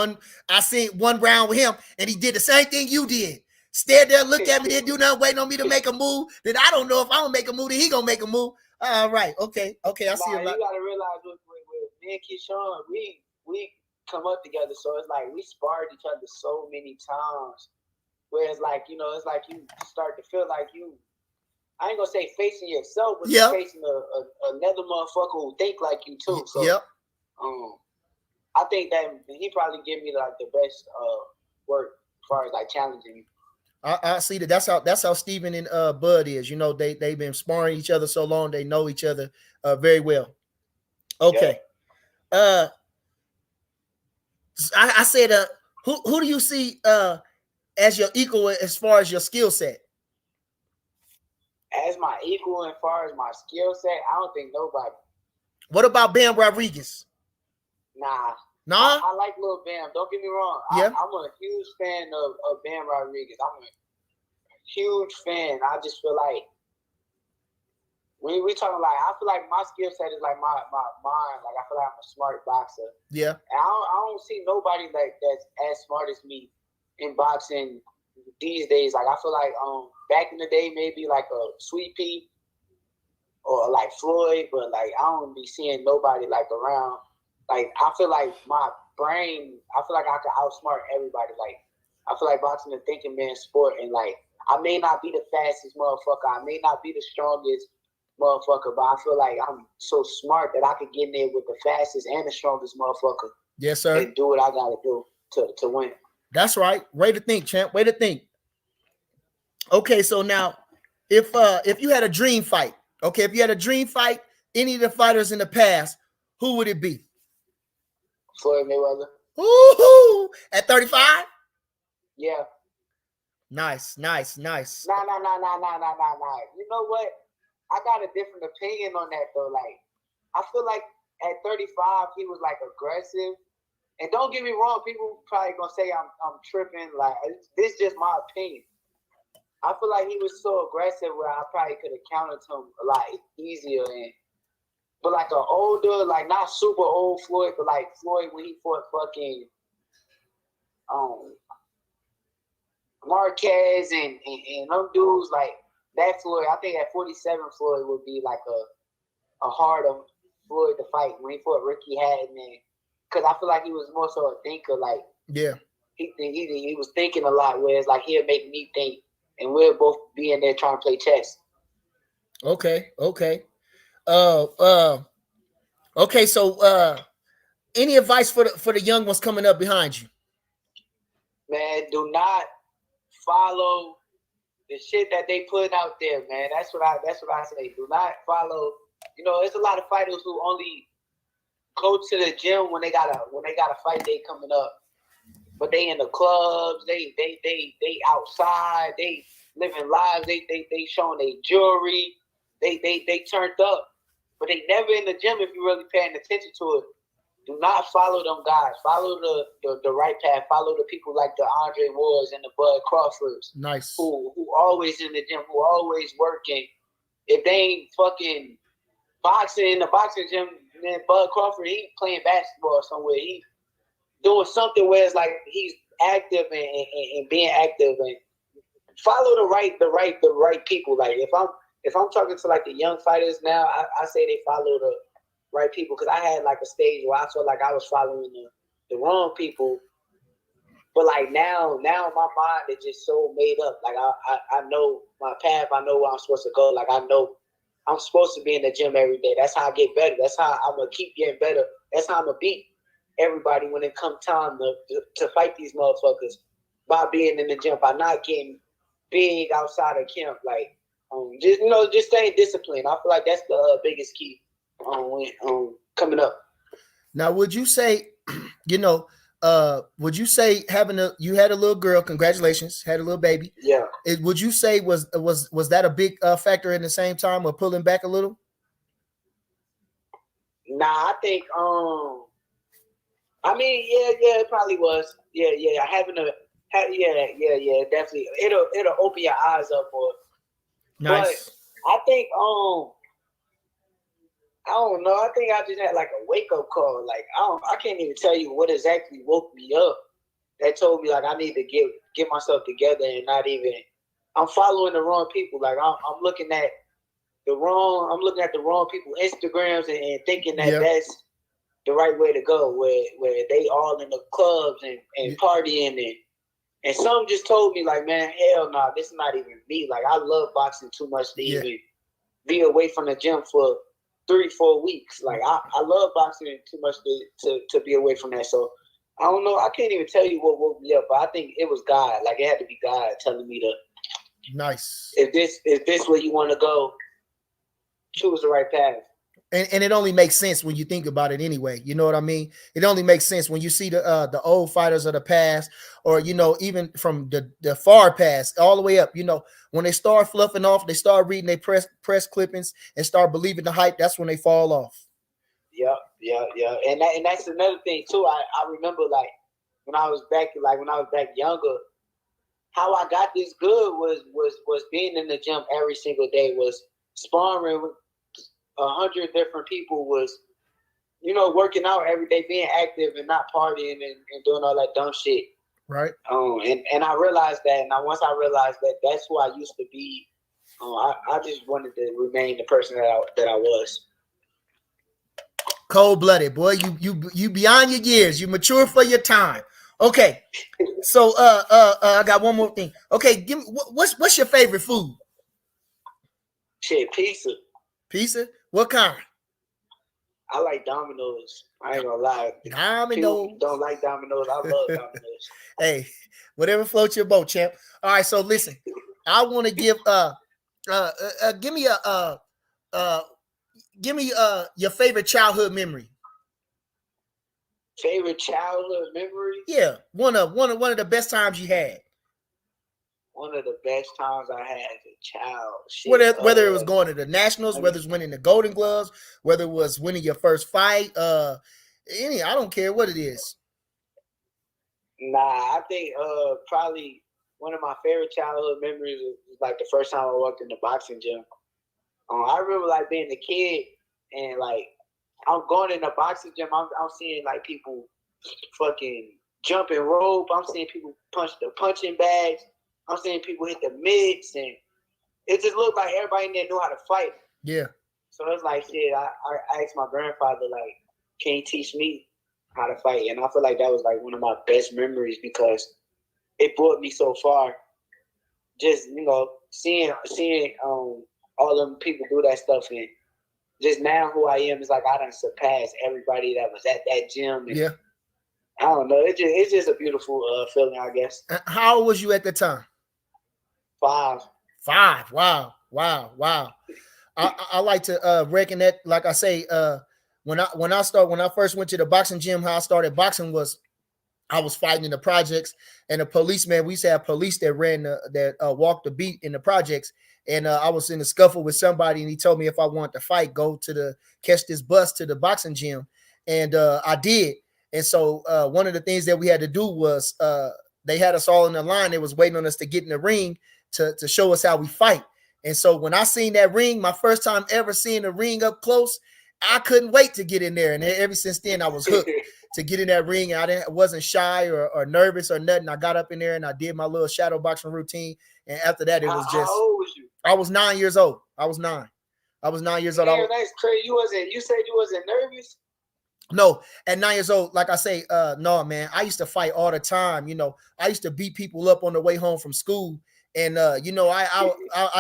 I seen one round with him, and he did the same thing you did. Stared there, looked at me, didn't do nothing, waiting on me to make a move. Then I don't know if I'm gonna make a move, then he gonna make a move. All right, okay. I see a lot. You gotta realize with me and Keyshawn, we come up together, so it's like we sparred each other so many times. Whereas, like, it's like you start to feel like I ain't gonna say facing yourself, but you're facing another motherfucker who think like you too. So, I think that he probably give me like the best work as far as like challenging me. I see that. That's how Steven and Bud is. They've been sparring each other so long, they know each other very well. Okay. Yeah. I said, who do you see as your equal as far as your skill set? As my equal as far as my skill set, I don't think nobody. What about Bam Rodriguez? Nah. I like Lil Bam. Don't get me wrong. Yeah. I'm a huge fan of Bam Rodriguez. I'm a huge fan. I just feel like when we talking, like, I feel like my skill set is like my mind. Like, I feel like I'm a smart boxer. Yeah. And I don't see nobody like that's as smart as me in boxing these days. Like, I feel like back in the day, maybe like a Sweet Pea or like Floyd, but like I don't be seeing nobody like around. Like, I feel like my brain, I feel like I can outsmart everybody. Like, I feel like boxing is a thinking man's sport, and like I may not be the fastest motherfucker, I may not be the strongest motherfucker, but I feel like I'm so smart that I could get in there with the fastest and the strongest motherfucker. Yes, sir. And do what I gotta do to win. That's right. Way to think, champ. Way to think. Okay, so now if you had a dream fight, any of the fighters in the past, who would it be? Floyd Mayweather. Ooh, at 35? Yeah. Nice. Nah. You know what? I got a different opinion on that though. Like, I feel like at 35 he was like aggressive. And don't get me wrong, people probably gonna say I'm tripping. Like, this is just my opinion. I feel like he was so aggressive where I probably could have countered him a lot easier. But like an older, like not super old Floyd, but like Floyd when he fought fucking Marquez and them dudes, like that Floyd, I think at 47 Floyd would be like a harder Floyd to fight when he fought Ricky Hatton, because I feel like he was more so a thinker. Like, yeah, he was thinking a lot, whereas like he'll make me think, and we'll both be in there trying to play chess. Okay. Okay. So, any advice for the young ones coming up behind you? Man, do not follow the shit that they put out there, man. That's what I say. Do not follow you know, it's a lot of fighters who only go to the gym when they got a fight day coming up. But they in the clubs, they outside, they living lives, they showing their jewelry, they turned up, but they never in the gym if you're really paying attention to it. Do not follow them guys. Follow the right path. Follow the people like the Andre Wards and the Bud Crawfords. Nice. Who always in the gym, who always working. If they ain't fucking boxing in the boxing gym, then Bud Crawford, he playing basketball somewhere. He doing something where it's like he's active and being active, and follow the right people. Like if I'm talking to like the young fighters now, I say they follow the right people, because I had like a stage where I felt like I was following the wrong people. But like now my mind is just so made up. Like I know my path. I know where I'm supposed to go. Like I know I'm supposed to be in the gym every day. That's how I get better. That's how I'm gonna keep getting better. That's how I'm gonna beat everybody when it comes time to fight these motherfuckers, by being in the gym, by not getting big outside of camp. Like just staying disciplined. I feel like that's the biggest key coming up. Now, would you say, would you say you had a little girl, congratulations, had a little baby. Yeah. Would you say was that a big factor in the same time, or pulling back a little? Nah, I think I mean, yeah, it probably was. Yeah, definitely. It'll open your eyes up for it. Nice. But I think I don't know. I think I just had like a wake up call. Like I can't even tell you what exactly woke me up. That told me like I need to get myself together and not even. I'm following the wrong people. Like I'm looking at the wrong people Instagrams and thinking that that's the right way to go. Where they all in the clubs and partying and some just told me like, man, hell no, this is not even me. Like I love boxing too much to even be away from the gym for 3-4 weeks. Like I love boxing too much to be away from that. So I don't know. I can't even tell you what woke me up, but I think it was God. Like it had to be God telling me to. Nice. If this where you want to go, choose the right path. And it only makes sense when you think about it anyway. You know what I mean? It only makes sense when you see the old fighters of the past, or even from the far past all the way up. When they start fluffing off, they start reading their press clippings and start believing the hype. That's when they fall off. Yeah. And that's another thing too. I remember like when I was back younger, how I got this good was being in the gym every single day, was sparring with 100 different people, was working out every day, being active and not partying and doing all that dumb shit. Right. And I realized that, and once I realized that that's who I used to be, I just wanted to remain the person that I was. Cold-blooded, boy. You beyond your years. You mature for your time. Okay. So I got one more thing. Okay, give me what's your favorite food? Shit, pizza. Pizza? What kind? I like Domino's. I ain't gonna lie. Domino's. People don't like Domino's. I love Domino's. Hey, whatever floats your boat, champ. All right, so listen. I want to give give me your favorite childhood memory. Favorite childhood memory? Yeah, one of the best times you had. One of the best times I had as a child. Shit, whether it was going to the Nationals, whether it's winning the Golden Gloves, whether it was winning your first fight, I don't care what it is. Nah, I think probably one of my favorite childhood memories was like the first time I walked in the boxing gym. I remember like being a kid and like I'm going in the boxing gym. I'm seeing like people fucking jumping rope. I'm seeing people punch the punching bags. I'm seeing people hit the mitts, and it just looked like everybody in there knew how to fight. Yeah. So it's like shit. I asked my grandfather like, "Can you teach me how to fight?" And I feel like that was like one of my best memories because it brought me so far. Just seeing all them people do that stuff, and just now who I am is like I done surpassed everybody that was at that gym. And I don't know. It's just a beautiful feeling, I guess. How old was you at the time? 5. Wow. I like to reckon that, like I say, when I first went to the boxing gym, how I started boxing was I was fighting in the projects, and the policeman, we used to have police that walked the beat in the projects, and I was in a scuffle with somebody, and he told me if I wanted to fight, go to catch this bus to the boxing gym, and I did. And so one of the things that we had to do was they had us all in the line. They was waiting on us to get in the ring to show us how we fight. And so when I seen that ring, my first time ever seeing the ring up close, I couldn't wait to get in there. And ever since then, I was hooked to get in that ring. And I wasn't shy or nervous or nothing. I got up in there and I did my little shadow boxing routine. And after that, it was just. How old was you? I was 9 years old. I was 9 years old. Damn, that's crazy. You said you wasn't nervous? No, at 9 years old, like I say, no, man, I used to fight all the time. I used to beat people up on the way home from school. And, I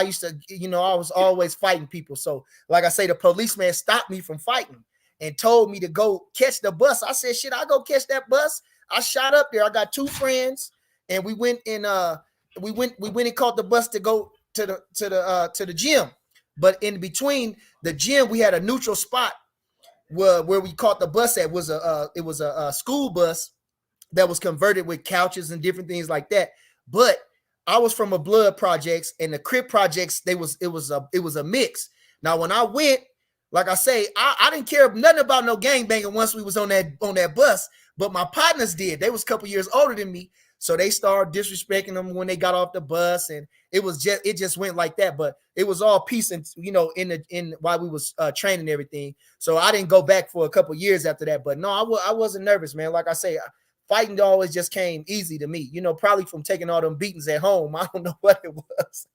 used to, I was always fighting people. So, like I say, the policeman stopped me from fighting and told me to go catch the bus. I said, shit, I'll go catch that bus. I shot up there. I got 2 friends, and we went and caught the bus to go to the gym. But in between the gym, we had a neutral spot where we caught the bus at. It was a school bus that was converted with couches and different things like that. But I was from a blood projects, and the Crip projects, it was a mix. Now, when I went, like I say, I didn't care nothing about no gangbanging once we was on that bus, but my partners did. They was a couple years older than me, so they started disrespecting them when they got off the bus, and it just went like that. But it was all peace, and in while we was training and everything. So I didn't go back for a couple years after that. But no, I wasn't nervous, man. Like I say, fighting always just came easy to me, probably from taking all them beatings at home. I don't know what it was.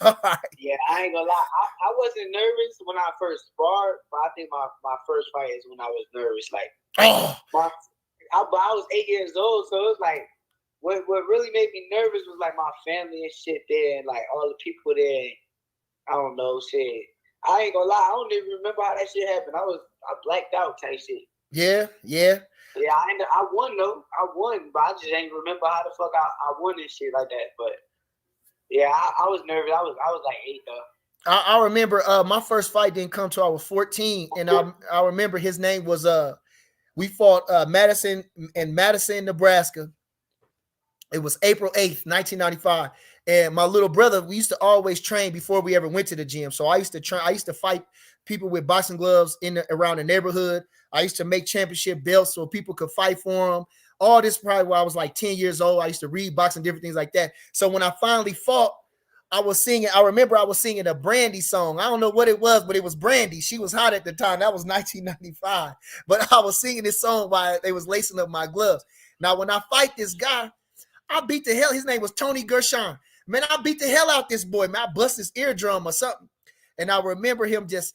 All right. Yeah, I ain't gonna lie. I wasn't nervous when I first sparred, but I think my first fight is when I was nervous. Like, I was 8 years old, so it was like, what really made me nervous was like my family and shit there, and like all the people there. I don't know, shit. I ain't gonna lie. I don't even remember how that shit happened. I blacked out type shit. Yeah. Yeah, I won though. I won, but I just ain't remember how the fuck I won and shit like that. But yeah, I was nervous. I was like 8 though. I remember my first fight didn't come till I was 14, and I remember his name was we fought Madison, Nebraska. It was April 8th, 1995. And my little brother, we used to always train before we ever went to the gym. So I used to fight people with boxing gloves around the neighborhood. I used to make championship belts so people could fight for them. All this probably when I was like 10 years old. I used to read boxing, different things like that. So when I finally fought, I remember I was singing a Brandy song. I don't know what it was, but it was Brandy. She was hot at the time. That was 1995. But I was singing this song while they was lacing up my gloves. Now, when I fight this guy, I beat the hell. His name was Tony Gershon. Man, I beat the hell out this boy. Man, I bust his eardrum or something. And I remember him just,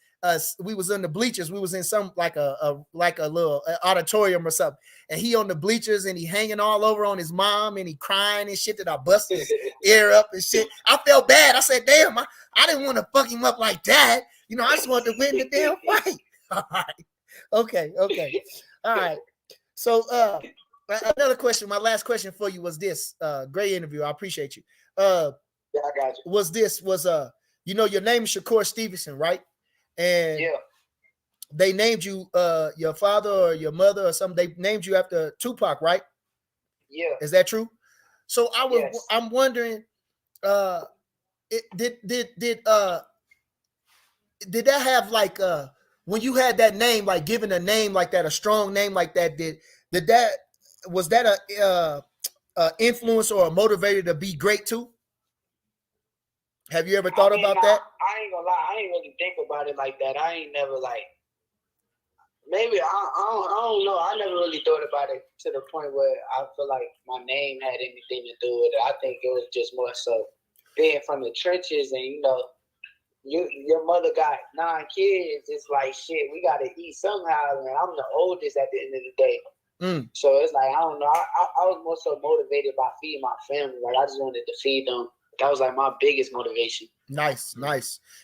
we was in the bleachers. We was in some like a little auditorium or something. And he on the bleachers and he hanging all over on his mom and he crying and shit that I busted his ear up and shit. I felt bad. I said, damn, I didn't want to fuck him up like that. I just wanted to win the damn fight. All right. Okay. All right. So, another question, my last question for you was this. Great interview. I appreciate you. Yeah, I got you. Your name is Shakur Stevenson, right? And yeah, they named you your father or your mother or something. They named you after Tupac, right? Yeah. Is that true? So Yes. I'm wondering, did that have like when you had that name, like given a name like that, a strong name like that, was that a influence or a motivator to be great too? Have you ever thought about that? I ain't gonna lie, I ain't really think about it like that. I ain't never like, maybe I don't know. I never really thought about it to the point where I feel like my name had anything to do with it. I think it was just more so being from the trenches, and your mother got 9 kids. It's like, shit, we gotta eat somehow, and I'm the oldest at the end of the day. So it's like, I don't know. I was more so motivated by feeding my family. Like, I just wanted to feed them. That was like my biggest motivation. Nice.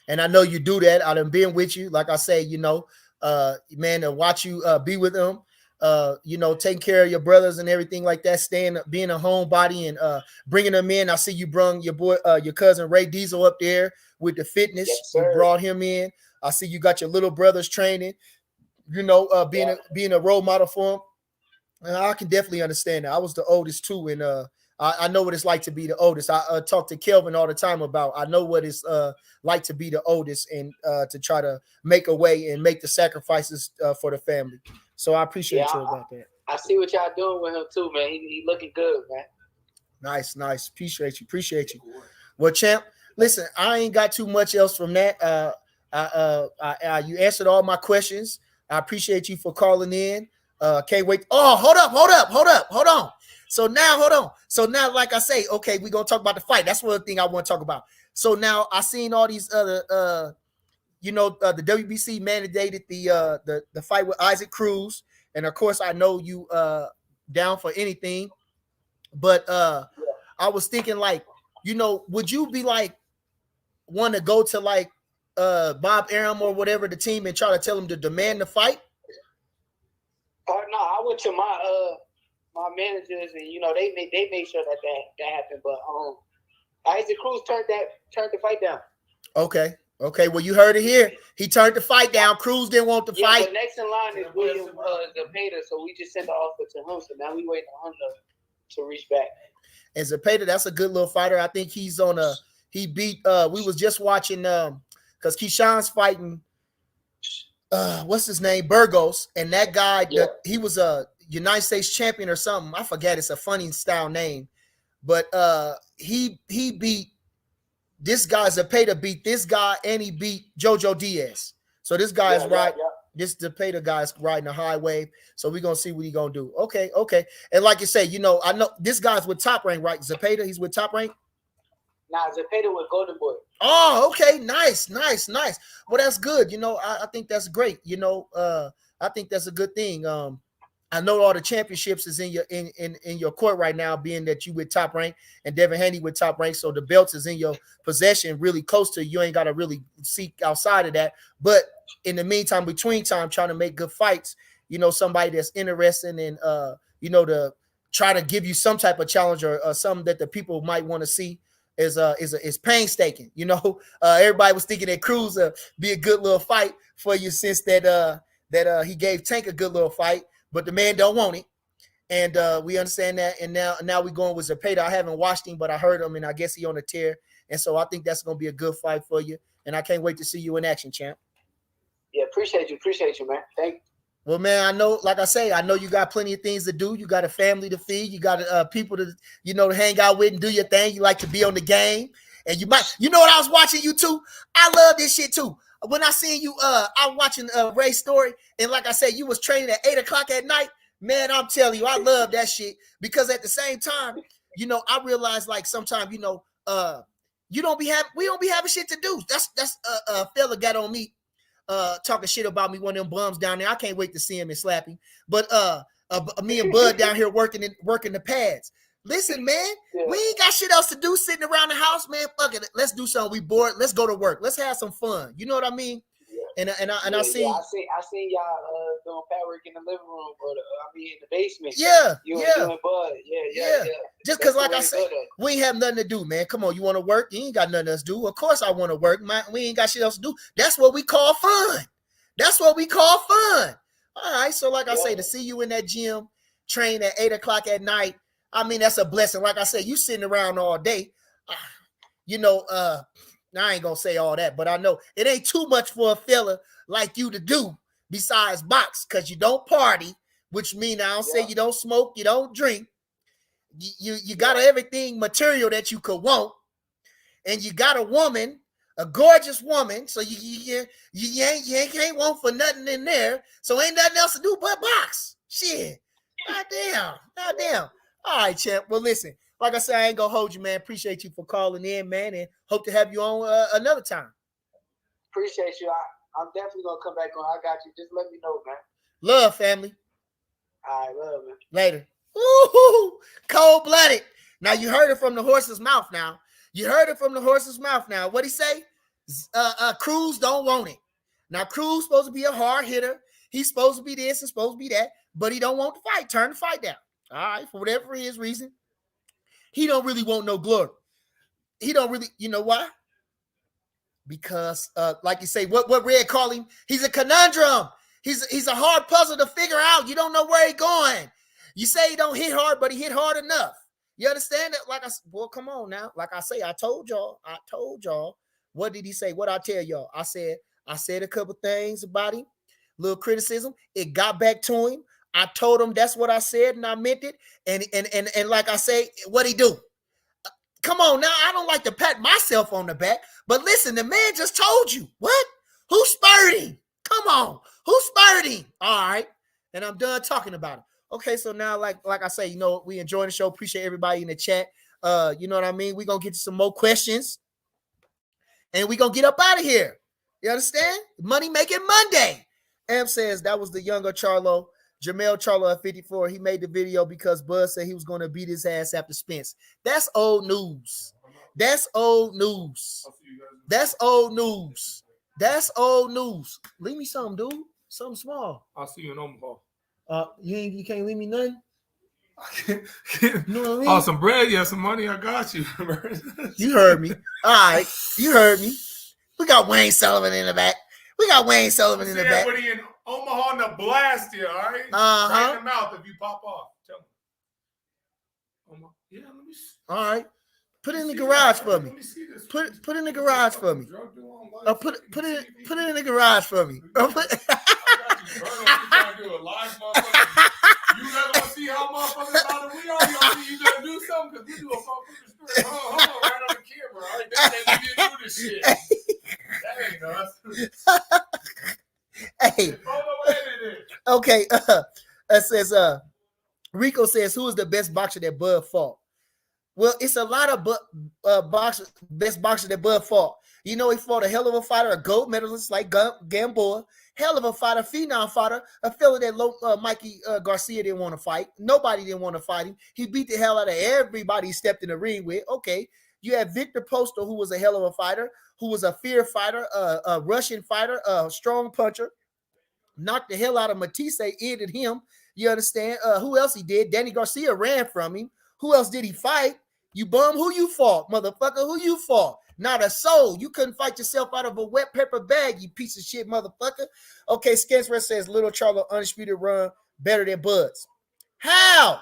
And I know you do that. I done been with you. Like I say, man, to watch you be with them, taking care of your brothers and everything like that, being a homebody and bringing them in. I see you brung your boy, your cousin Ray Diesel up there with the fitness. Yes, you brought him in. I see you got your little brothers training, being a role model for them. And I can definitely understand that. I was the oldest too, and I know what it's like to be the oldest. I talk to Kelvin all the time about. I know what it's like to be the oldest and to try to make a way and make the sacrifices for the family. So I appreciate you about that. I see what y'all doing with him too, man. He looking good, man. Nice. Appreciate you. Well, champ, listen, I ain't got too much else from that. You answered all my questions. I appreciate you for calling in. Can't wait. Oh, hold on. So now, like I say, okay, we're gonna talk about the fight. That's one thing I want to talk about. So now I seen all these other the WBC mandated the fight with Isaac Cruz, and of course I know you down for anything, but I was thinking like, would you be like want to go to like Bob Arum or whatever the team and try to tell them to demand the fight? No, I went to my my managers and they made sure that happened. But Isaac Cruz turned the fight down. Okay. Well, you heard it here. He turned the fight down. Cruz didn't want the fight. The next in line is William Zepeda, so we just sent the offer to him. So now we waiting on him to reach back. And Zepeda, that's a good little fighter. I think he's on a. He beat. We was just watching because Keyshawn's fighting. What's his name? Burgos, and that guy. He was a United States champion or something. I forget. It's a funny style name, but he beat. This guy Zepeda beat this guy, and he beat Jojo Diaz. So this guy is right. Yeah. This Zepeda guy is riding a high wave. So we're gonna see what he's gonna do. Okay. And like you say, I know this guy's with Top Rank, right? Zepeda, he's with Top Rank. Nah, Zepeda with Golden Boy. Oh, okay, nice. Well, that's good. I think that's great. I think that's a good thing. I know all the championships is in your court right now, being that you with Top Rank and Devin Haney with Top Rank. So the belts is in your possession, really close to you. Ain't got to really seek outside of that. But in the meantime, between time, trying to make good fights, somebody that's interesting and, to try to give you some type of challenge or something that the people might want to see is painstaking. Everybody was thinking that Cruz be a good little fight for you since that he gave Tank a good little fight. But the man don't want it, and we understand that. And now we're going with Zepeda. I haven't watched him, but I heard him, and I guess he on a tear. And so I think that's going to be a good fight for you. And I can't wait to see you in action, champ. Yeah, appreciate you, man. Thank you. Well, man, I know, like I say, I know you got plenty of things to do. You got a family to feed. You got people to, to hang out with and do your thing. You like to be on the game. And you might, what I was watching you too? I love this shit too. When I seen you, I was watching Ray's story, and like I said, you was training at 8:00 at night. Man, I'm telling you, I love that shit because at the same time, I realize like sometimes, we don't be having shit to do. That's a fella got on me, talking shit about me, one of them bums down there. I can't wait to see him and slap him. But me and Bud down here working the pads. Listen, man, we ain't got shit else to do sitting around the house, man. Fuck it. Let's do something. We bored. Let's go to work. Let's have some fun. You know what I mean? Yeah. I seen y'all doing pad work in the living room, or in the basement. Yeah. You and Bud. Yeah. Just because, like I said, we ain't have nothing to do, man. Come on, you want to work? You ain't got nothing else to do. Of course I want to work, man. We ain't got shit else to do. That's what we call fun. All right. So like I say, to see you in that gym, train at 8:00 at night, that's a blessing. Like I said, you sitting around all day. I ain't gonna say all that, but I know it ain't too much for a fella like you to do besides box, because you don't party, which means I don't say you don't smoke, you don't drink. You got everything material that you could want, and you got a woman, a gorgeous woman, so you can't want for nothing in there. So ain't nothing else to do but box. Shit. Goddamn. All right, champ. Well, listen, like I said, I ain't gonna hold you, man. Appreciate you for calling in, man, and hope to have you on another time. Appreciate you. I'm definitely gonna come back on. I got you. Just let me know, man. Love, family. All right, love, man. Later. Woo-hoo! Cold-blooded. Now you heard it from the horse's mouth. Now what he say? Cruz don't want it. Now Cruz supposed to be a hard hitter. He's supposed to be this and supposed to be that, but he don't want to fight. Turn the fight down. All right, for whatever his reason, he don't really want no glory. He don't really, you know why? Because like you say, what Red call him? He's a conundrum. He's a hard puzzle to figure out. You don't know where he's going. You say he don't hit hard, but he hit hard enough. You understand that? Like well, come on now. Like I say, I told y'all. What did he say? What I tell y'all? I said a couple things about him, little criticism. It got back to him. I told him that's what I said, and I meant it. And like I say, what he do? Come on now. I don't like to pat myself on the back, but listen, the man just told you. What? Who spurred him? Come on. Who spurred him? All right. And I'm done talking about it. Okay, so now, like I say, you know, we enjoy the show. Appreciate everybody in the chat. You know what I mean? We're going to get to some more questions, and we're going to get up out of here. You understand? Money Making Monday. Am says that was the younger Charlo, Jamel Charlo at 54. He made the video because Bud said he was going to beat his ass after Spence. That's old news. That's old news. That's old news. That's old news. Leave me something, dude. Something small. I'll see you in Omaha. You can't leave me nothing? You know what I mean? Oh, some bread, yeah, some money, I got you. You heard me. All right. You heard me. We got Wayne Sullivan in the back. But everybody in Omaha in the blast here, all right? Right in the mouth if you pop off. Tell me. Yeah, let me see. All right. Put it in the garage for me. Let me see this. Put it in the garage for me. Put it in the garage for me. You never gonna see how motherfuckers about it. We all know you gotta do something because we do a motherfucking story. Hold on, right on the camera. All right, that we didn't do this shit. That ain't us. Hey. Okay. It says Rico says, who is the best boxer that Bud fought? Well, it's a lot of best boxers that Bud fought. You know, he fought a hell of a fighter, a gold medalist like Gamboa. Hell of a fighter, phenom fighter, a fella that Mikey Garcia didn't want to fight. Nobody didn't want to fight him. He beat the hell out of everybody he stepped in the ring with. Okay. You had Victor Postol, who was a hell of a fighter, who was a fear fighter, a Russian fighter, a strong puncher. Knocked the hell out of Matisse, ended him. You understand? Who else he did? Danny Garcia ran from him. Who else did he fight? You bum, who you fought, motherfucker? Who you fought? Not a soul. You couldn't fight yourself out of a wet paper bag, you piece of shit, motherfucker. Okay, Skensworth says Little Charlo undisputed run better than Bud's. How?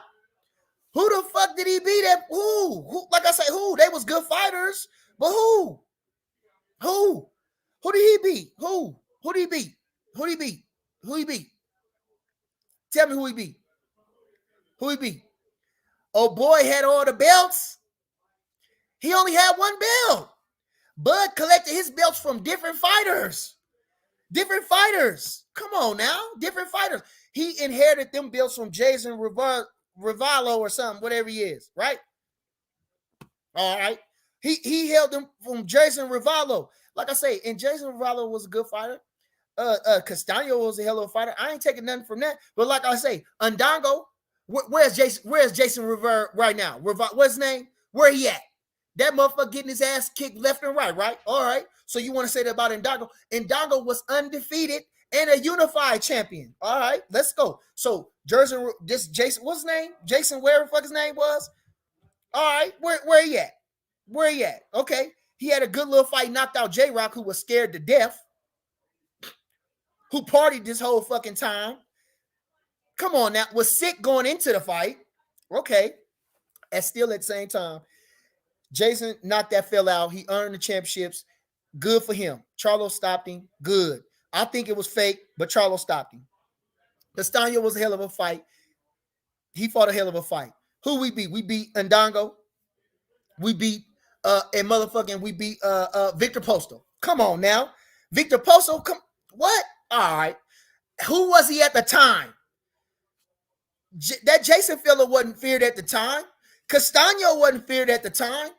Who the fuck did he beat? Who? Like I say, who? They was good fighters, but who? Who did he beat? Who did he beat? Who did he beat? Who he beat? Tell me who he beat. Who he beat? Oh boy had all the belts. He only had one belt. Bud collected his belts from different fighters. Different fighters. Come on now. Different fighters. He inherited them belts from Jason Rivallo or something, whatever he is, right? All right. He held them from Jason Rivallo. Like I say, and Jason Rivallo was a good fighter. Castaño was a hell of a fighter. I ain't taking nothing from that. But like I say, Undango, where's Jason Rivera right now? What's his name? Where he at? That motherfucker getting his ass kicked left and right? All right. So you want to say that about Ndango? Ndango was undefeated and a unified champion. All right, let's go. So Jason, what's his name? Jason, where the fuck his name was? All right, where he at? Where he at? Okay. He had a good little fight, knocked out J-Rock, who was scared to death, who partied this whole fucking time. Come on now, was sick going into the fight. Okay. And still at the same time, Jason knocked that fella out. He earned the championships. Good for him. Charlo stopped him. Good. I think it was fake, but Charlo stopped him. Castaño was a hell of a fight. He fought a hell of a fight. Who we beat? We beat Ndango. We beat we beat Victor Postol. Come on now. Victor Postol, what? All right. Who was he at the time? That Jason fella wasn't feared at the time. Castaño wasn't feared at the time.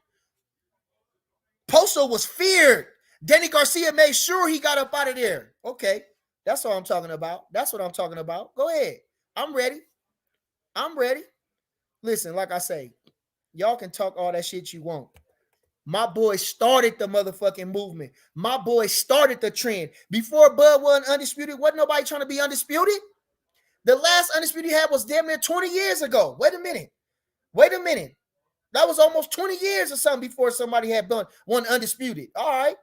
Postol was feared. Danny Garcia made sure he got up out of there. Okay. That's what I'm talking about. That's what I'm talking about. Go ahead. I'm ready. Listen, like I say, y'all can talk all that shit you want. My boy started the motherfucking movement. My boy started the trend. Before Bud wasn't undisputed, wasn't nobody trying to be undisputed. The last undisputed he had was damn near 20 years ago. Wait a minute. That was almost 20 years or something before somebody had done one undisputed. All right.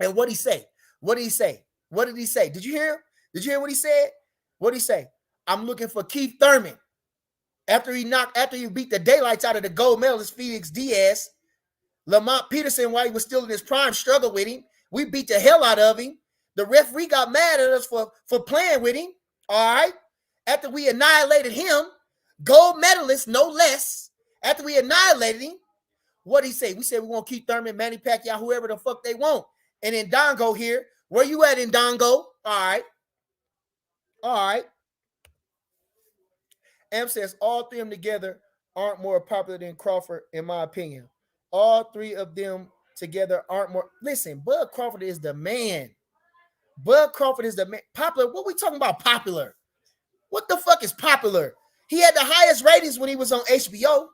And what did he say? What did he say? What did he say? Did you hear him? Did you hear what he said? What did he say? I'm looking for Keith Thurman. After he beat the daylights out of the gold medalist Felix Diaz, Lamont Peterson, while he was still in his prime, struggled with him. We beat the hell out of him. The referee got mad at us for playing with him. All right. After we annihilated him, gold medalist, no less. After we annihilated him, what did he say? We said we want Keith Thurman, Manny Pacquiao, whoever the fuck they want. And then Dongo here. Where you at in Dongo? All right. All right. M says all three of them together aren't more popular than Crawford, in my opinion. All three of them together aren't more. Listen, Bud Crawford is the man. Bud Crawford is the man. Popular. What we talking about popular? What the fuck is popular? He had the highest ratings when he was on HBO.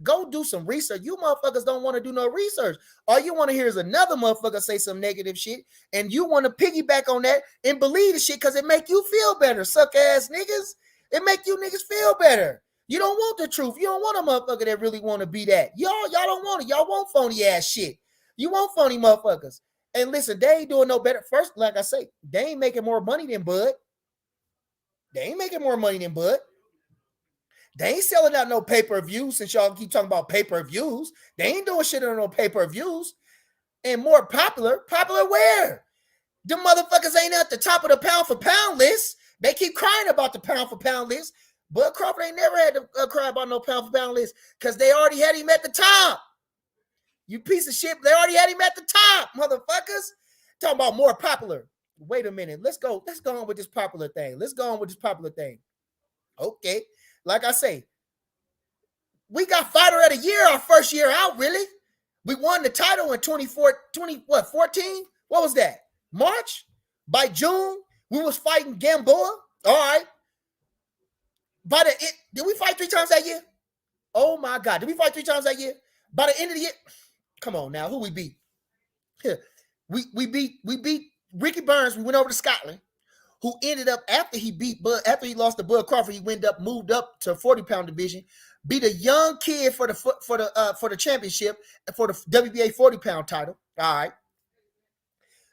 Go do some research. You motherfuckers don't want to do no research. All you want to hear is another motherfucker say some negative shit, and you want to piggyback on that and believe the shit because it make you feel better, suck ass niggas. It make you niggas feel better. You don't want the truth. You don't want a motherfucker that really want to be that. Y'all don't want it. Y'all want phony ass shit. You want phony motherfuckers. And listen, they ain't doing no better. First, like I say, they ain't making more money than Bud. They ain't making more money than Bud. They ain't selling out no pay-per-views since y'all keep talking about pay-per-views. They ain't doing shit on no pay-per-views. And more popular where? Them motherfuckers ain't at the top of the pound-for-pound list. They keep crying about the pound-for-pound list. Bud Crawford ain't never had to cry about no pound-for-pound list because they already had him at the top. You piece of shit, they already had him at the top, motherfuckers. Talking about more popular. Wait a minute. Let's go on with this popular thing. Okay. Like I say, we got fighter of the year our first year out, really. We won the title in 14? What was that? March? By June, we was fighting Gamboa. All right. Did we fight 3 times that year? Oh my God. Did we fight 3 times that year? By the end of the year, come on now, who we beat? We beat Ricky Burns. We went over to Scotland, who ended up after he lost to Bud Crawford, he moved up to 40-pound division, beat a young kid for the championship for the WBA 40-pound title. All right.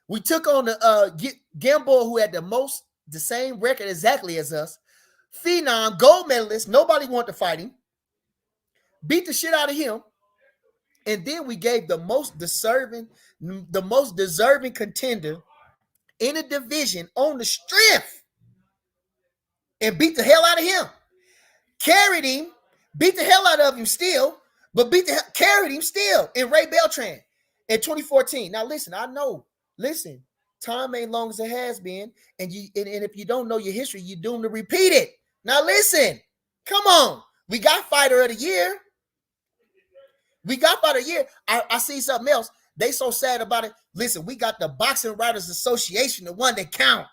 We took on the Gamboa, who had the same record exactly as us. Phenom, gold medalist. Nobody wanted to fight him. Beat the shit out of him. And then we gave the most deserving contender in a division on the strength and beat the hell out of him. Carried him, beat the hell out of him still, but carried him still in Ray Beltran in 2014. Now listen, I know. Listen, time ain't long as it has been, and if you don't know your history, you're doomed to repeat it. Now listen, come on. We got fighter of the year. I see something else. They so sad about it. Listen, we got the Boxing Writers Association, the one that count.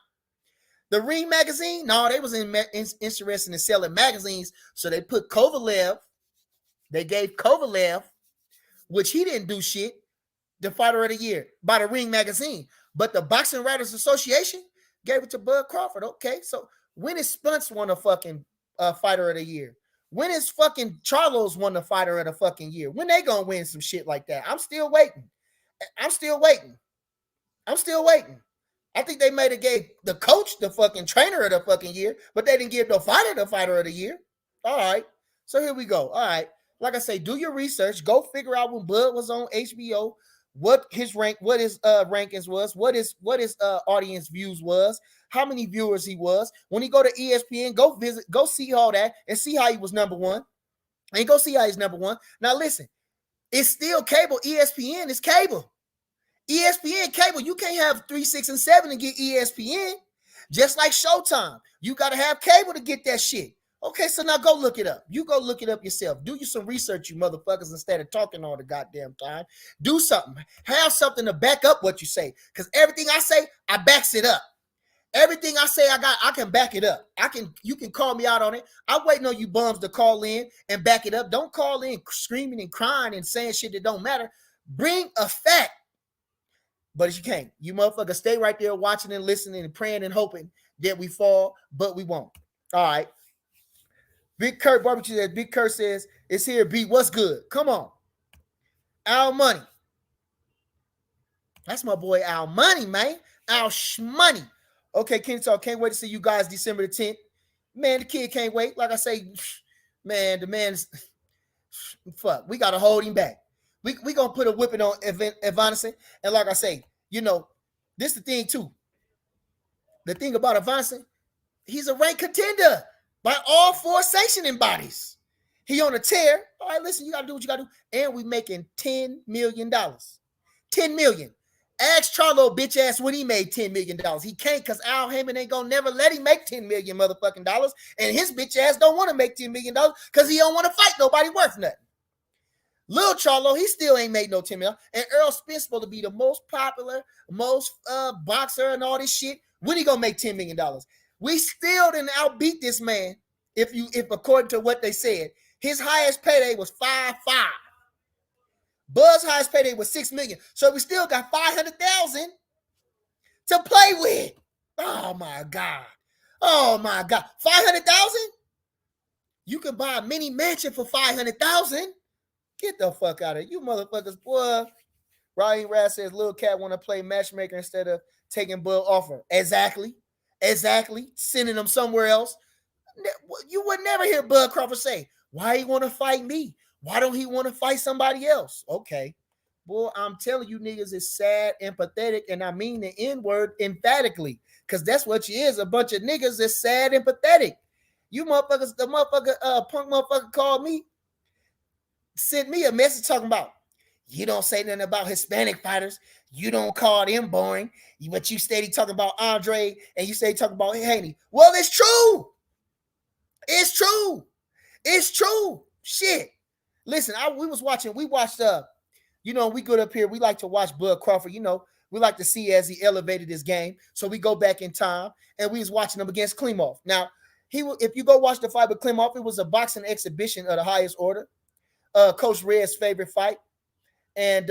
The Ring magazine, no, they was interested in selling magazines, so they put Kovalev. They gave Kovalev, which he didn't do shit, the fighter of the year by the Ring magazine. But the Boxing Writers Association gave it to Bud Crawford. Okay, so when is Spence won a fucking fighter of the year? When is fucking Charlos won the fighter of the fucking year? When they gonna win some shit like that? I'm still waiting. I think they may have gave the coach the fucking trainer of the fucking year, but they didn't give the fighter the fighter of the year. All right. So here we go. All right. Like I say, do your research. Go figure out when Bud was on HBO, what his rankings was, what his audience views was, how many viewers he was. When he go to ESPN, go see all that and see how he was number one. And go see how he's number one. Now listen, it's still cable. ESPN is cable. ESPN cable. You can't have 3, 6, and 7 and get ESPN. Just like Showtime. You got to have cable to get that shit. Okay, so now go look it up. You go look it up yourself. Do you some research, you motherfuckers, instead of talking all the goddamn time. Do something. Have something to back up what you say. Because everything I say, I backs it up. Everything I say, I can back it up. You can call me out on it. I'm waiting on you bums to call in and back it up. Don't call in screaming and crying and saying shit that don't matter. Bring a fact. But you can't. You motherfuckers stay right there watching and listening and praying and hoping that we fall, but we won't. All right. Big Kurt Barbecue says, Big Kurt says, it's here, B. What's good? Come on. Our money. That's my boy Al Money, man. Al Shmoney. Okay, Kenny Talk, can't wait to see you guys December the 10th. Man, the kid can't wait. Like I say, man, the man's fuck. We gotta hold him back. We gonna put a whipping on Evanson. And like I say, you know, this the thing too. The thing about Evanson, he's a ranked contender by all 4 sanctioning bodies. He on a tear. All right, listen, you gotta do what you gotta do. And we making $10 million. $10 million. Ask Charlo bitch ass when he made $10 million. He can't because Al Heyman ain't gonna never let him make $10 million motherfucking dollars. And his bitch ass don't want to make $10 million because he don't want to fight nobody worth nothing. Lil Charlo, he still ain't made no $10 million. And Earl Spence supposed to be the most popular, most boxer and all this shit. When he gonna make $10 million? We still didn't outbeat this man. If according to what they said, his highest payday was 5.5. Buzz highest payday was $6 million. So we still got 500,000 to play with. Oh my God. Oh my God. 500,000? You can buy a mini mansion for 500,000. Get the fuck out of here. You motherfuckers, boy. Ryan Rass says Lil Cat want to play matchmaker instead of taking Bud offer. Exactly. Sending them somewhere else. You would never hear Bud Crawford say, why he want to fight me? Why don't he want to fight somebody else? Okay. Boy, I'm telling you niggas is sad and pathetic, and I mean the N-word emphatically, because that's what you is, a bunch of niggas that's sad and pathetic. You motherfuckers, the motherfucker, punk motherfucker called me, sent me a message talking about, you don't say nothing about Hispanic fighters. You don't call them boring. But you steady talking about Andre and you steady talking about Haney. Well, it's true. It's true. Shit. Listen, we watched, you know, we good up here. We like to watch Bud Crawford. You know, we like to see as he elevated his game. So we go back in time and we was watching him against Klimov. Now, if you go watch the fight with Klimov, it was a boxing exhibition of the highest order. Coach Red's favorite fight. And,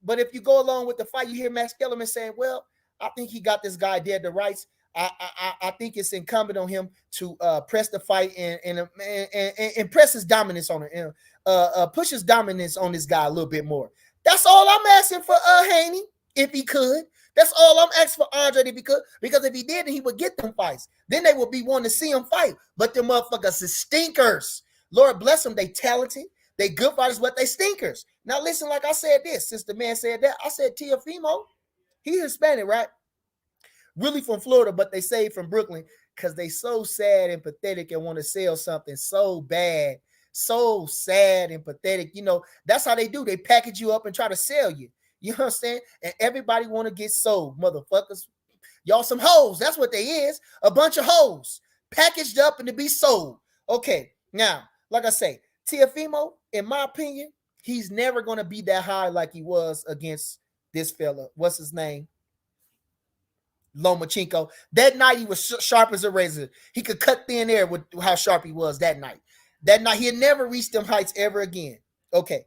but if you go along with the fight, you hear Max Kellerman saying, well, I think he got this guy dead to rights. I think it's incumbent on him to press the fight and press his dominance on him, push his dominance on this guy a little bit more. That's all I'm asking for Haney, if he could. That's all I'm asking for Andre if he could. Because if he did, then he would get them fights. Then they would be wanting to see him fight. But them motherfuckers is stinkers. Lord bless them. They talented. They good fighters, but they stinkers. Now listen, like I said this, since the man said that, I said Teofimo, he Hispanic, right? Really from Florida, but they say from Brooklyn because they so sad and pathetic and want to sell something so bad, so sad and pathetic. You know, that's how they do. They package you up and try to sell you. You understand? And everybody want to get sold, motherfuckers. Y'all some hoes. That's what they is. A bunch of hoes packaged up and to be sold. Okay, now, like I say, Teofimo, in my opinion, he's never going to be that high like he was against this fella. What's his name? Lomachenko. That night he was sharp as a razor. He could cut thin air with how sharp he was that night. That night he had never reached them heights ever again. Okay.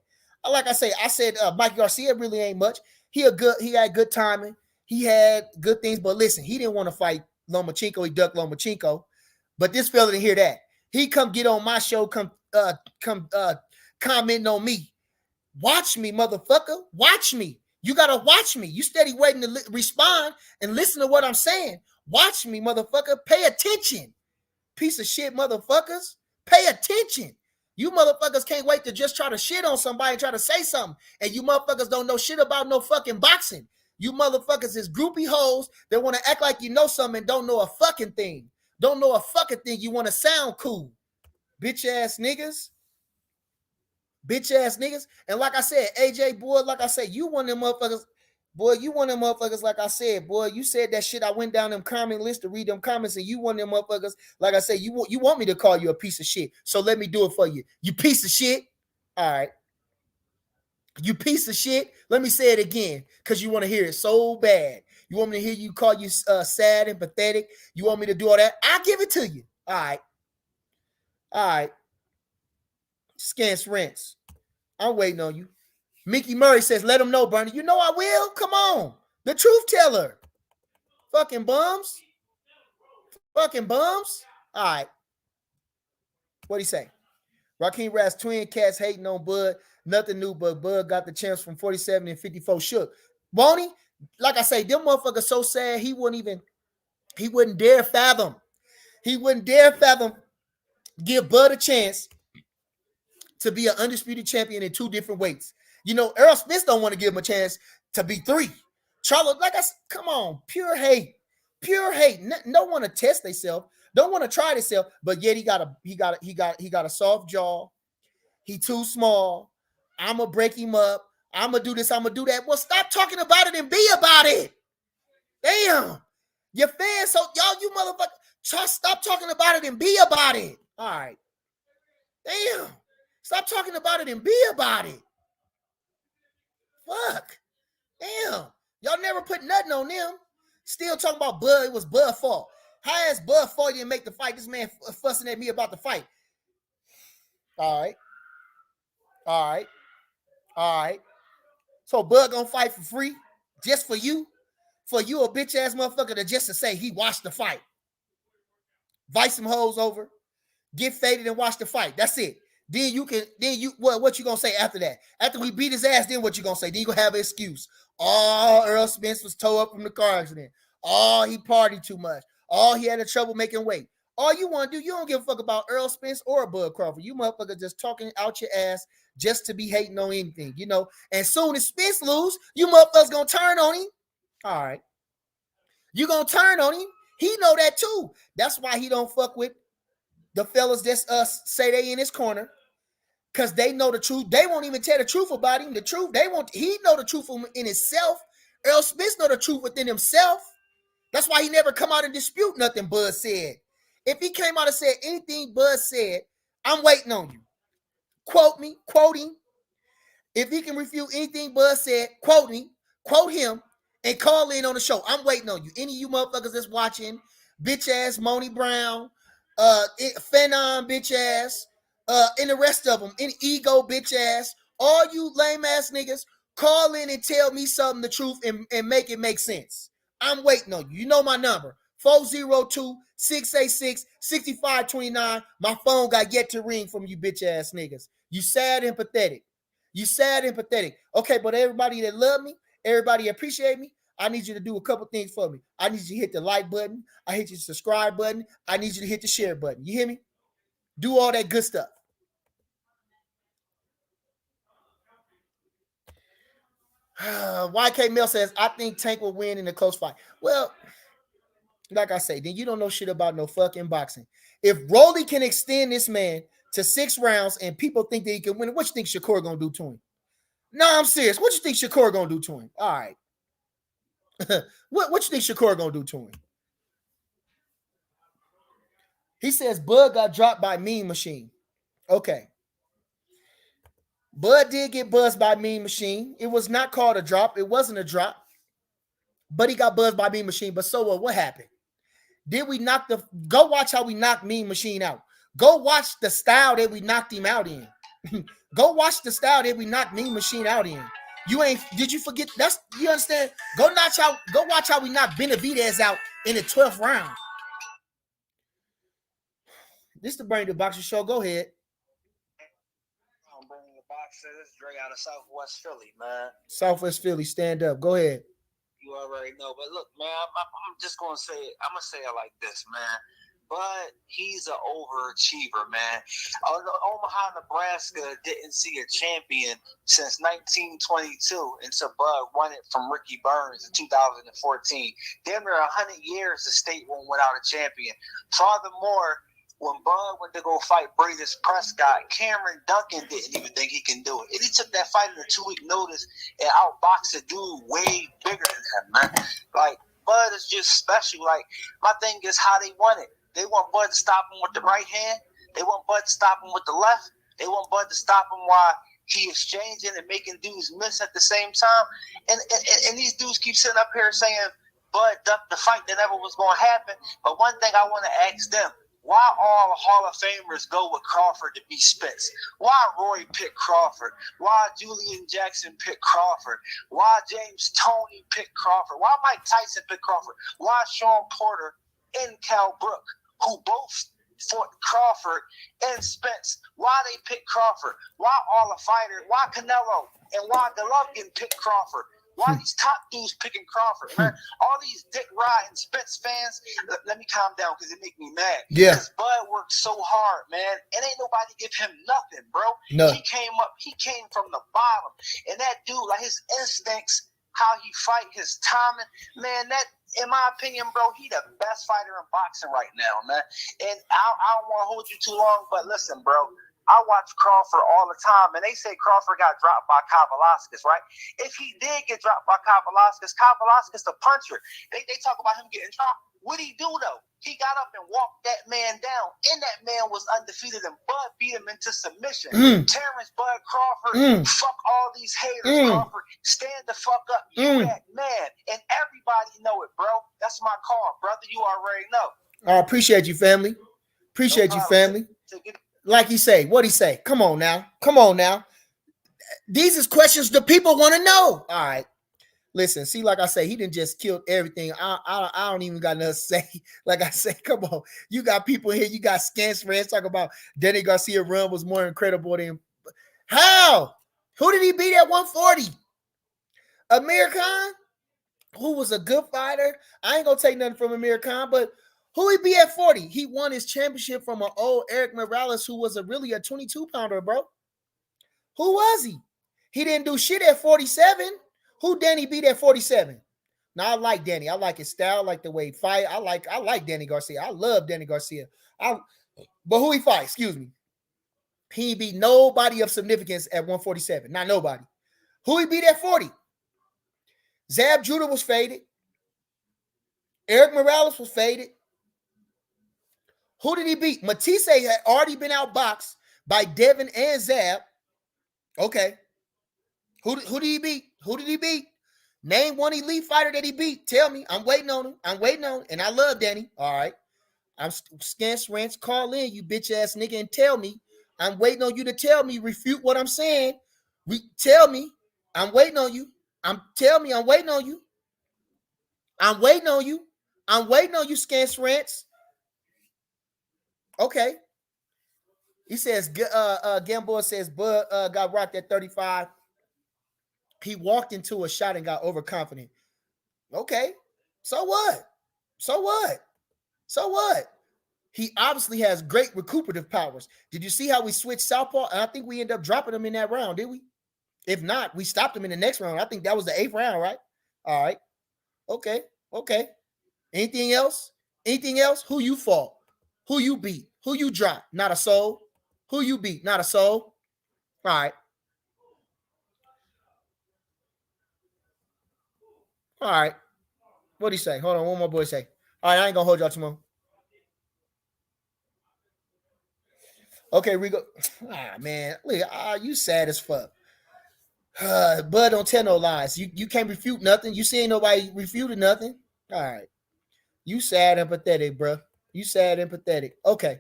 Like I said Mike Garcia really ain't much. He had good timing. He had good things, but listen, he didn't want to fight Lomachenko. He ducked Lomachenko. But this fella didn't hear that. He come get on my show, come commenting on me. Watch me, motherfucker. Watch me. You gotta watch me. You steady waiting to respond and listen to what I'm saying. Watch me, motherfucker. Pay attention. Piece of shit, motherfuckers. Pay attention. You motherfuckers can't wait to just try to shit on somebody and try to say something. And you motherfuckers don't know shit about no fucking boxing. You motherfuckers is groupie hoes that want to act like you know something and don't know a fucking thing. Don't know a fucking thing. You want to sound cool. Bitch ass niggas. Bitch ass niggas. And like I said, AJ, boy, like I said, you one of them motherfuckers. Boy, you one of them motherfuckers, like I said, boy, you said that shit. I went down them comment list to read them comments, and you one of them motherfuckers, like I said, you want me to call you a piece of shit. So let me do it for you. You piece of shit. All right. You piece of shit. Let me say it again, because you want to hear it so bad. You want me to hear you call you sad and pathetic. You want me to do all that? I'll give it to you. All right. All right. Scans rents. I'm waiting on you. Mickey Murray says, let him know, Bernie. You know I will. Come on. The truth teller. Fucking bums. Fucking bums. All right. What'd he say? Raheem Raz, twin cats hating on Bud. Nothing new, but Bud got the chance from 47 and 54 shook. Won't he? Like I say, them motherfuckers so sad he wouldn't dare fathom. He wouldn't dare fathom give Bud a chance to be an undisputed champion in 2 different weights. You know, Earl Spence don't want to give him a chance to be 3. Charlotte, like I said, come on, pure hate. No one to test themselves, don't want to try themselves, but yet he got a soft jaw. He too small. I'ma break him up. I'ma do this. I'ma do that. Well, stop talking about it and be about it. Damn, your fans, so y'all, you motherfucker, stop talking about it and be about it. All right. Damn. Stop talking about it and be about it. Fuck. Damn. Y'all never put nothing on them. Still talking about Bud. It was Bud's fault. How is Bud's fault you didn't make the fight? This man fussing at me about the fight. All right. So Bud gonna fight for free? Just for you? For you a bitch ass motherfucker to say he watched the fight. Vice some hoes over. Get faded and watch the fight. That's it. What you gonna say after that? After we beat his ass, then what you gonna say? Then you gonna have an excuse. Oh, Earl Spence was towed up from the car accident. Oh, he partied too much. Oh, he had trouble making weight. All you want to do, you don't give a fuck about Earl Spence or Bud Crawford. You motherfucker just talking out your ass just to be hating on anything, you know. And soon as Spence lose, you motherfuckers gonna turn on him. All right. You gonna turn on him. He know that too. That's why he don't fuck with the fellas that say they in his corner. Because they know the truth. They won't even tell the truth about him. The truth, he know the truth in himself. Earl Spence know the truth within himself. That's why he never come out and dispute nothing Bud said. If he came out and said anything Bud said, I'm waiting on you. Quote me, quote him. If he can refute anything Bud said, quote me, quote him, and call in on the show. I'm waiting on you. Any of you motherfuckers that's watching, bitch ass Moni Brown, Phenom bitch ass, and the rest of them, any ego bitch ass, all you lame ass niggas, call in and tell me something the truth and make it make sense. I'm waiting on you. You know my number, 402-686-6529. My phone got yet to ring from you bitch ass niggas. You sad and pathetic. Okay, but everybody that love me, everybody appreciate me, I need you to do a couple things for me. I need you to hit the like button. I hit the subscribe button. I need you to hit the share button. You hear me? Do all that good stuff. YK Mill says, I think Tank will win in a close fight. Well, like I say, then you don't know shit about no fucking boxing. If Rolly can extend this man to 6 rounds and people think that he can win, what you think Shakur gonna do to him? No, I'm serious. What you think Shakur gonna do to him? All right. What you think Shakur gonna do to him? He says Bud got dropped by Mean Machine. Okay. Bud did get buzzed by Mean Machine. It was not called a drop. It wasn't a drop. But he got buzzed by Mean Machine. But so what happened? Did we knock go watch how we knocked Mean Machine out. Go watch the style that we knocked him out in. Go watch the style that we knocked Mean Machine out in. Did you forget? You understand? Go watch how we knocked Benavidez out in the 12th round. This is the Bring the Boxer Show. Go ahead. I'm bringing the boxer. This is Dre out of Southwest Philly, man. Southwest Philly, stand up. Go ahead. You already know. But look, man, I'm just going to say it. I'm going to say it like this, man. But he's an overachiever, man. Omaha, Nebraska didn't see a champion since 1922 until Bud won it from Ricky Burns in 2014. Damn near 100 years the state won't win out a champion. Furthermore, when Bud went to go fight Bradis Prescott, Cameron Duncan didn't even think he can do it. And he took that fight in a 2-week notice and outboxed a dude way bigger than him, man. Like, Bud is just special. Like, my thing is how they won it. They want Bud to stop him with the right hand. They want Bud to stop him with the left. They want Bud to stop him while he exchanging and making dudes miss at the same time. And these dudes keep sitting up here saying Bud ducked the fight that never was going to happen. But one thing I want to ask them, why all Hall of Famers go with Crawford to be Spence? Why Roy picked Crawford? Why Julian Jackson picked Crawford? Why James Toney picked Crawford? Why Mike Tyson picked Crawford? Why Sean Porter and Cal Brook, who both for Crawford and Spence. Why they pick Crawford? Why all the fighters? Why Canelo? And why Golovkin pick Crawford? Why these top dudes picking Crawford, man? All these Dick Ryan and Spence fans, let me calm down because it make me mad. Yeah. Because Bud worked so hard, man. And ain't nobody give him nothing, bro. No. He came from the bottom. And that dude, like his instincts, how he fight, his timing, man, that, in my opinion, bro, he the best fighter in boxing right now, man. And I don't want to hold you too long, but listen, bro, I watch Crawford all the time, and they say Crawford got dropped by Kavaliauskas, right? If he did get dropped by Kavaliauskas the puncher, they talk about him getting dropped. What'd he do, though? He got up and walked that man down, and that man was undefeated, and Bud beat him into submission. Terence, Bud, Crawford, fuck all these haters, Crawford. Stand the fuck up. You that man, and everybody know it, bro. That's my call, brother. You already know. I appreciate you, family. Appreciate you, family. Like he say, what'd he say? Come on now. Come on now. These is questions the people want to know. All right. Listen, see, like I say, he didn't just kill everything. I don't even got nothing to say. Like I say, come on. You got people here. You got Scans Reds talking about Danny Garcia run was more incredible than. How? Who did he beat at 140? Amir Khan, who was a good fighter. I ain't going to take nothing from Amir Khan, but who he beat at 40? He won his championship from an old Eric Morales, who was really a 22-pounder, bro. Who was he? He didn't do shit at 47. Who Danny beat at 47? Now, I like Danny. I like his style. I like the way he fight. I like Danny Garcia. I love Danny Garcia. But who he fight? Excuse me. He beat nobody of significance at 147. Not nobody. Who he beat at 40? Zab Judah was faded. Eric Morales was faded. Who did he beat? Matisse had already been outboxed by Devin and Zab. Okay. Who did he beat? Who did he beat? Name one elite fighter that he beat. Tell me. I'm waiting on him. And I love Danny. All right. I'm Scans Ranch. Call in, you bitch ass nigga, and tell me. I'm waiting on you to tell me. Refute what I'm saying. Tell me. I'm waiting on you. I'm waiting on you. I'm waiting on you, Scans Ranch. Okay. He says, Gamboa says, Bud got rocked at 35. He walked into a shot and got overconfident. Okay. So what? He obviously has great recuperative powers. Did you see how we switched southpaw? And I think we ended up dropping him in that round, did we? If not, we stopped him in the next round. I think that was the 8th round, right? All right. Okay. Anything else? Who you fought? Who you beat? Who you dropped? Not a soul. Who you beat? Not a soul. All right. What'd he say? Hold on. What my boy say? All right, I ain't gonna hold y'all too long. Okay, Rigo. Man. Look, you sad as fuck. Bud don't tell no lies. You can't refute nothing. You see ain't nobody refuted nothing. All right. You sad and pathetic, bro. You sad and pathetic. Okay.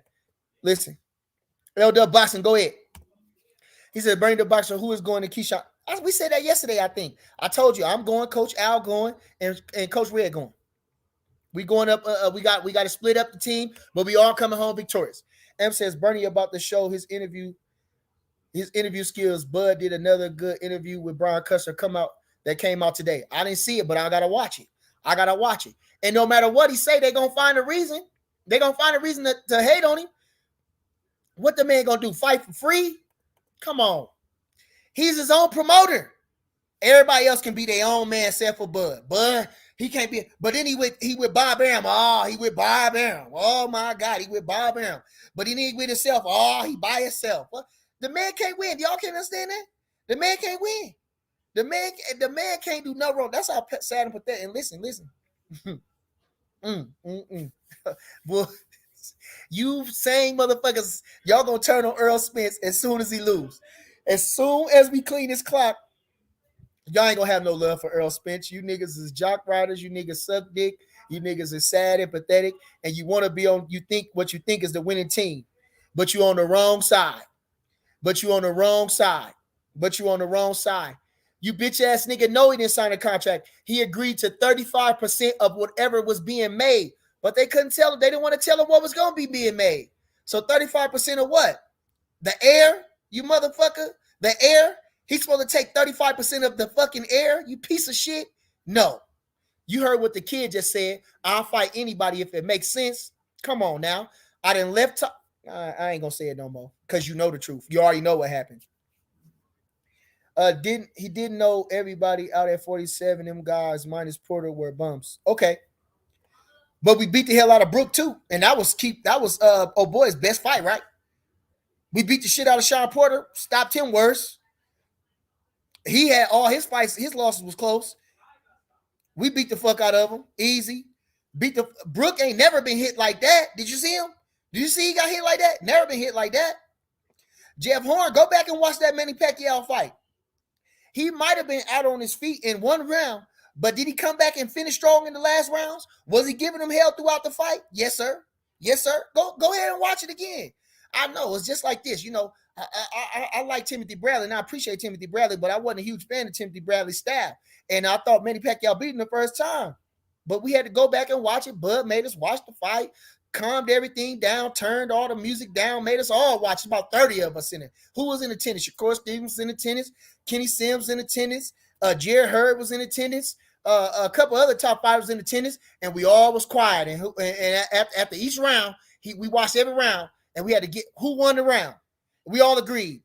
Listen. LW Boxing, go ahead. He said, Bernie the Boxer, who is going to Keyshawn? We said that yesterday, I think. I told you, I'm going, Coach Al going, and Coach Red going. We going up. We got to split up the team, but we all coming home victorious. M says, Bernie about to show his interview skills. Bud did another good interview with Brian Custer that came out today. I didn't see it, but I got to watch it. And no matter what he say, they're going to find a reason. They're going to find a reason to hate on him. What the man going to do? Fight for free? Come on. He's his own promoter. Everybody else can be their own man except for Bud. Bud, he can't be. But then he with Bob Arum. Oh, he with Bob Arum. Oh, my God, he with Bob Arum. But he ain't with himself. Oh, he by himself. What? The man can't win. Y'all can't understand that? The man can't win. The man can't do no wrong. That's how sad and pathetic. And listen. Well, you same motherfuckers, y'all gonna turn on Earl Spence as soon as he lose. As soon as we clean this clock, y'all ain't gonna have no love for Earl Spence. You niggas is jock riders. You niggas suck dick. You niggas is sad and pathetic. And you want to be on, you think what you think is the winning team. But you on the wrong side. You bitch ass nigga know he didn't sign a contract. He agreed to 35% of whatever was being made. But they couldn't tell him. They didn't want to tell him what was going to be being made. So 35% of what? The air, you motherfucker? The air? He's supposed to take 35% of the fucking air, you piece of shit? No. You heard what the kid just said. I'll fight anybody if it makes sense. Come on now. I done left. I ain't gonna say it no more because you know the truth. You already know what happened. He didn't know everybody out at 47. Them guys minus Porter were bumps. Okay, but we beat the hell out of Brook too, and that was oh boy's best fight, right? We beat the shit out of Sean Porter, stopped him worse. He had all his fights, his losses was close. We beat the fuck out of him, easy. Brook ain't never been hit like that. Did you see him? Did you see he got hit like that? Never been hit like that. Jeff Horn, go back and watch that Manny Pacquiao fight. He might have been out on his feet in one round, but did he come back and finish strong in the last rounds? Was he giving him hell throughout the fight? Yes, sir. Yes, sir. Go ahead and watch it again. I know it's just like this. You know, I like Timothy Bradley, and I appreciate Timothy Bradley, but I wasn't a huge fan of Timothy Bradley's style. And I thought Manny Pacquiao beat him the first time. But we had to go back and watch it. Bud made us watch the fight, calmed everything down, turned all the music down, made us all watch. About 30 of us in it. Who was in attendance? Shakur Stevenson in attendance, Kenny Sims in attendance, Jared Hurd was in attendance, a couple other top fighters in attendance, and we all was quiet. And after each round, we watched every round, and we had to get who won the round. We all agreed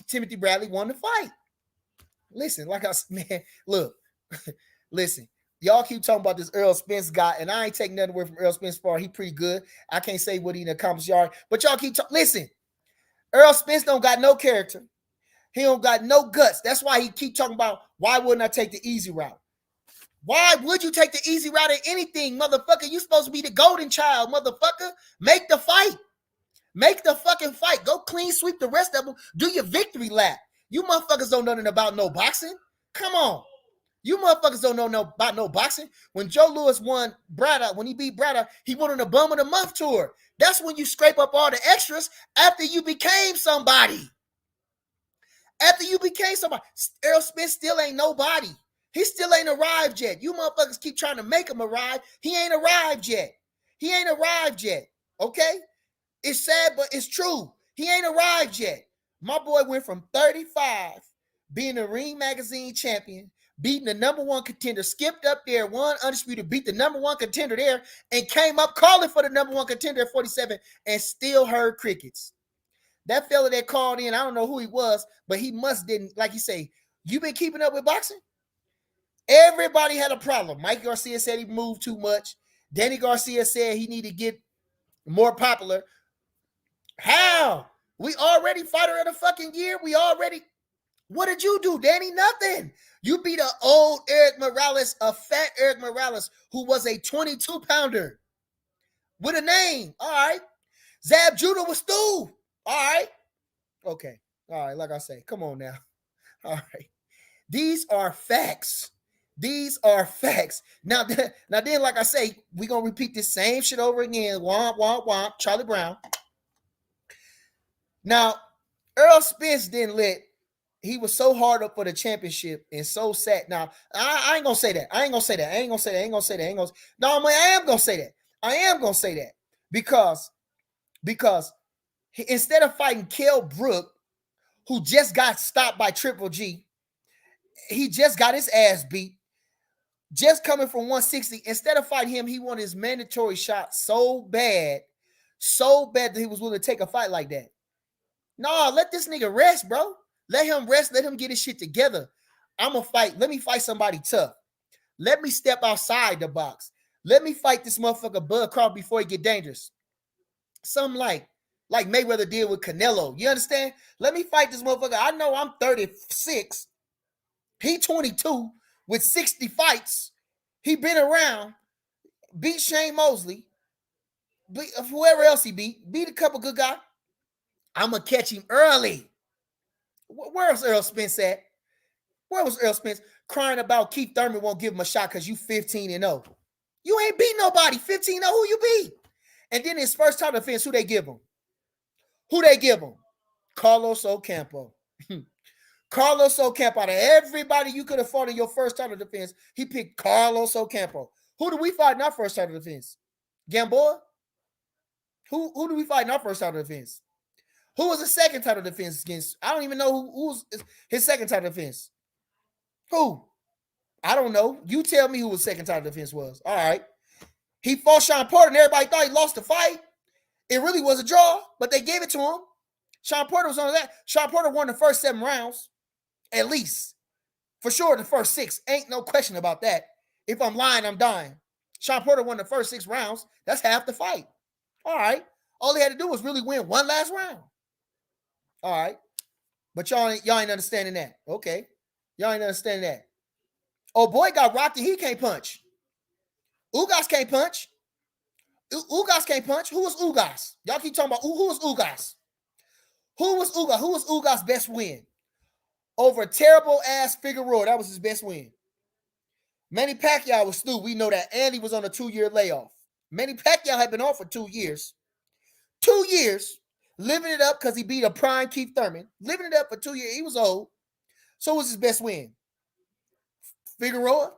Timothy Bradley won the fight. Listen, like I said, man, look, listen. Y'all keep talking about this Earl Spence guy, and I ain't taking nothing away from Earl Spence far. He pretty good. I can't say what he accomplished yard, but y'all keep talking. Listen, Earl Spence don't got no character. He don't got no guts. That's why he keep talking about why wouldn't I take the easy route? Why would you take the easy route at anything, motherfucker? You supposed to be the golden child, motherfucker. Make the fight. Make the fucking fight. Go clean sweep the rest of them. Do your victory lap. You motherfuckers don't know nothing about no boxing. Come on. You motherfuckers don't know about no boxing. When Joe Louis won Brada, when he beat Brada, he went on the Bum of the Month tour. That's when you scrape up all the extras after you became somebody. After you became somebody. Earl Spence still ain't nobody. He still ain't arrived yet. You motherfuckers keep trying to make him arrive. He ain't arrived yet. He ain't arrived yet. Okay? It's sad, but it's true. He ain't arrived yet. My boy went from 35, being a Ring Magazine champion, beating the number one contender, skipped up there, won undisputed, beat the number one contender there, and came up calling for the number one contender at 47 and still heard crickets. That fella that called in, I don't know who he was, but he must didn't, like you say, you been keeping up with boxing? Everybody had a problem. Mike Garcia said he moved too much. Danny Garcia said he needed to get more popular. How? We already fighter of the fucking year. What did you do, Danny? Nothing. You beat an old Eric Morales, a fat Eric Morales, who was a 22-pounder with a name. All right. Zab Judah was Stu. All right. Okay. All right. Like I say, come on now. All right. These are facts. These are facts. Now then, like I say, we're going to repeat the same shit over again. Womp, womp, womp. Charlie Brown. Now, Earl Spence didn't he was so hard up for the championship and so sad. Now, I ain't gonna say that. No, man, I am gonna say that. Because instead of fighting Kell Brook, who just got stopped by Triple G, he just got his ass beat, just coming from 160. Instead of fighting him, he wanted his mandatory shot so bad that he was willing to take a fight like that. No, let this nigga rest, bro. Let him rest. Let him get his shit together. I'm going to fight. Let me fight somebody tough. Let me step outside the box. Let me fight this motherfucker Bud Crawford before he get dangerous. Something like Mayweather did with Canelo. You understand? Let me fight this motherfucker. I know I'm 36. He 22 with 60 fights. He been around. Beat Shane Mosley. Beat whoever else he beat a couple good guys. I'm going to catch him early. Where was Earl Spence at? Where was Earl Spence crying about Keith Thurman won't give him a shot because you 15-0? You ain't beat nobody. 15-0, who you beat? And then his first title defense, who they give him? Carlos Ocampo. Carlos Ocampo. Out of everybody you could have fought in your first title defense, he picked Carlos Ocampo. Who do we fight in our first title defense? Gamboa? Who do we fight in our first title defense? Who was the second title defense against? I don't even know who was his second title defense. Who? I don't know. You tell me who his second title defense was. All right. He fought Sean Porter, and everybody thought he lost the fight. It really was a draw, but they gave it to him. Sean Porter was on that. Sean Porter won the first 7 rounds, at least. For sure, the first 6. Ain't no question about that. If I'm lying, I'm dying. Sean Porter won the first 6 rounds. That's half the fight. All right. All he had to do was really win one last round. All right. But y'all ain't understanding that. Okay. Y'all ain't understanding that. Oh, boy got rocked and he can't punch. Ugas can't punch. Ugas can't punch. Who was Ugas? Y'all keep talking about who was Ugas? Who was Ugas? Who was Ugas' best win? Over a terrible ass Figueroa. That was his best win. Manny Pacquiao was through. We know that. And he was on a 2-year layoff. Manny Pacquiao had been off for 2 years. 2 years. Living it up because he beat a prime Keith Thurman. Living it up for 2 years. He was old. So was his best win. Figueroa?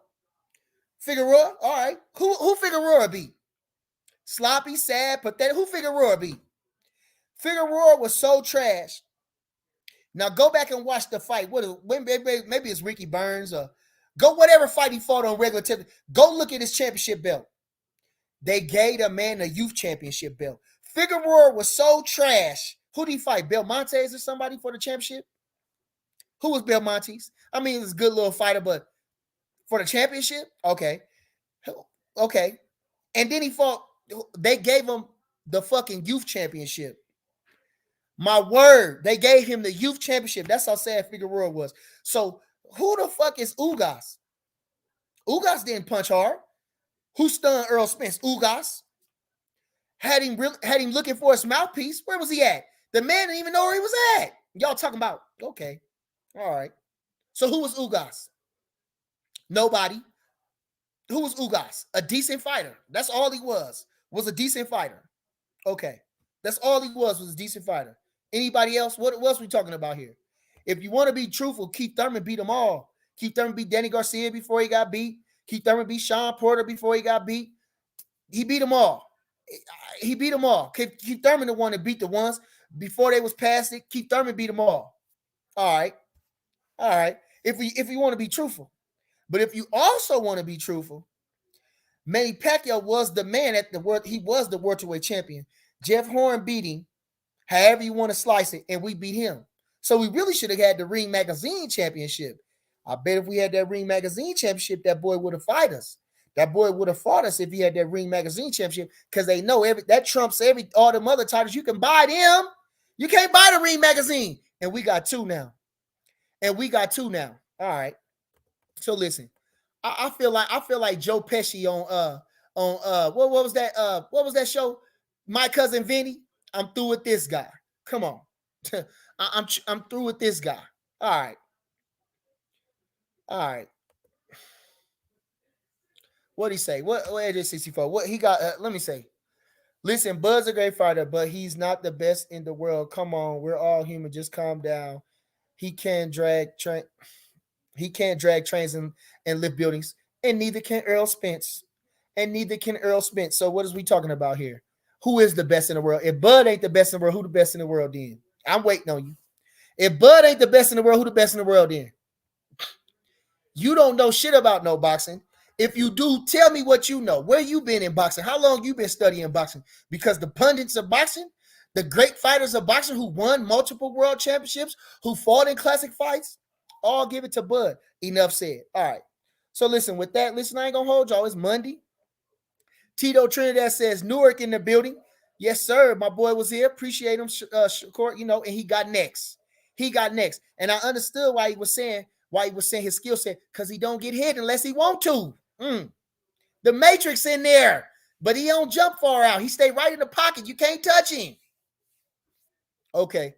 Figueroa? All right. Who Figueroa beat? Sloppy, sad, pathetic. Who Figueroa beat? Figueroa was so trash. Now go back and watch the fight. Maybe it's Ricky Burns or go whatever fight he fought on regular TV. Go look at his championship belt. They gave the man a youth championship belt. Figueroa was so trash. Who did he fight? Belmontes or somebody for the championship? Who was Belmontes? I mean, he was a good little fighter, but for the championship? Okay. Okay. And then he fought. They gave him the fucking youth championship. My word, they gave him the youth championship. That's how sad Figueroa was. So who the fuck is Ugas? Ugas didn't punch hard. Who stunned Earl Spence? Ugas. Had him looking for his mouthpiece. Where was he at? The man didn't even know where he was at. Y'all talking about, okay. All right. So who was Ugas? Nobody. Who was Ugas? A decent fighter. That's all he was a decent fighter. Okay. That's all he was a decent fighter. Anybody else? What else we talking about here? If you want to be truthful, Keith Thurman beat them all. Keith Thurman beat Danny Garcia before he got beat. Keith Thurman beat Sean Porter before he got beat. He beat them all. He beat them all. Keith Thurman the one that beat the ones before they was past it. Keith Thurman beat them all. All right. All right. If we want to be truthful. But if you also want to be truthful, Manny Pacquiao was the man at the world. He was the welterweight champion. Jeff Horn beat him, however you want to slice it, and we beat him. So we really should have had the Ring Magazine championship. I bet if we had that Ring Magazine championship, that boy would have fought us. That boy would have fought us if he had that Ring Magazine championship, because they know that trumps all the other titles. You can buy them. You can't buy the Ring Magazine. And we got 2 now. All right. So listen, I feel like Joe Pesci on what was that show? My Cousin Vinny. I'm through with this guy. Come on. I'm through with this guy. All right. What did he say? What is 64? What he got? Let me say. Listen, Bud's a great fighter, but he's not the best in the world. Come on, we're all human. Just calm down. He can't drag trains and lift buildings, and neither can Earl Spence. So what is we talking about here? Who is the best in the world? If Bud ain't the best in the world, who the best in the world then? I'm waiting on you. If Bud ain't the best in the world, who the best in the world then? You don't know shit about no boxing. If you do, tell me what you know. Where you been in boxing? How long you been studying boxing? Because the pundits of boxing, the great fighters of boxing who won multiple world championships, who fought in classic fights, all give it to Bud. Enough said. All right. So listen, with that, I ain't gonna hold y'all. It's Monday. Tito Trinidad says Newark in the building. Yes, sir. My boy was here. Appreciate him, Shakur, and he got next. And I understood why he was saying his skill set, because he don't get hit unless he want to. The Matrix in there, but he don't jump far out. He stay right in the pocket. You can't touch him. Okay.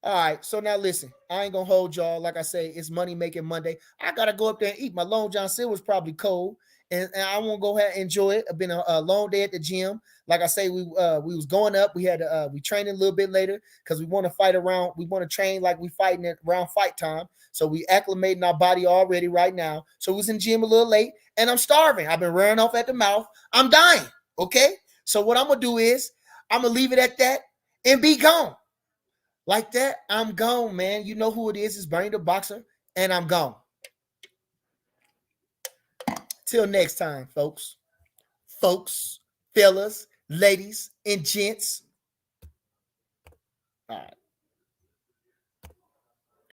All right. So now listen, I ain't gonna hold y'all. Like I say, it's Money Making Monday. I gotta go up there and eat. My Long John Silver's probably cold, and I won't go ahead and enjoy it. It's been a long day at the gym. Like I say, we was going up. We had we trained a little bit later because we want to fight around. We want to train like we fighting it around fight time. So we acclimating our body already right now. So we was in the gym a little late, and I'm starving. I've been running off at the mouth. I'm dying. Okay. So what I'm gonna do is I'm going to leave it at that and be gone. Like that, I'm gone, man. You know who it is. It's Bernie the Boxer, and I'm gone. Till next time, folks. Folks, fellas, ladies, and gents. All right.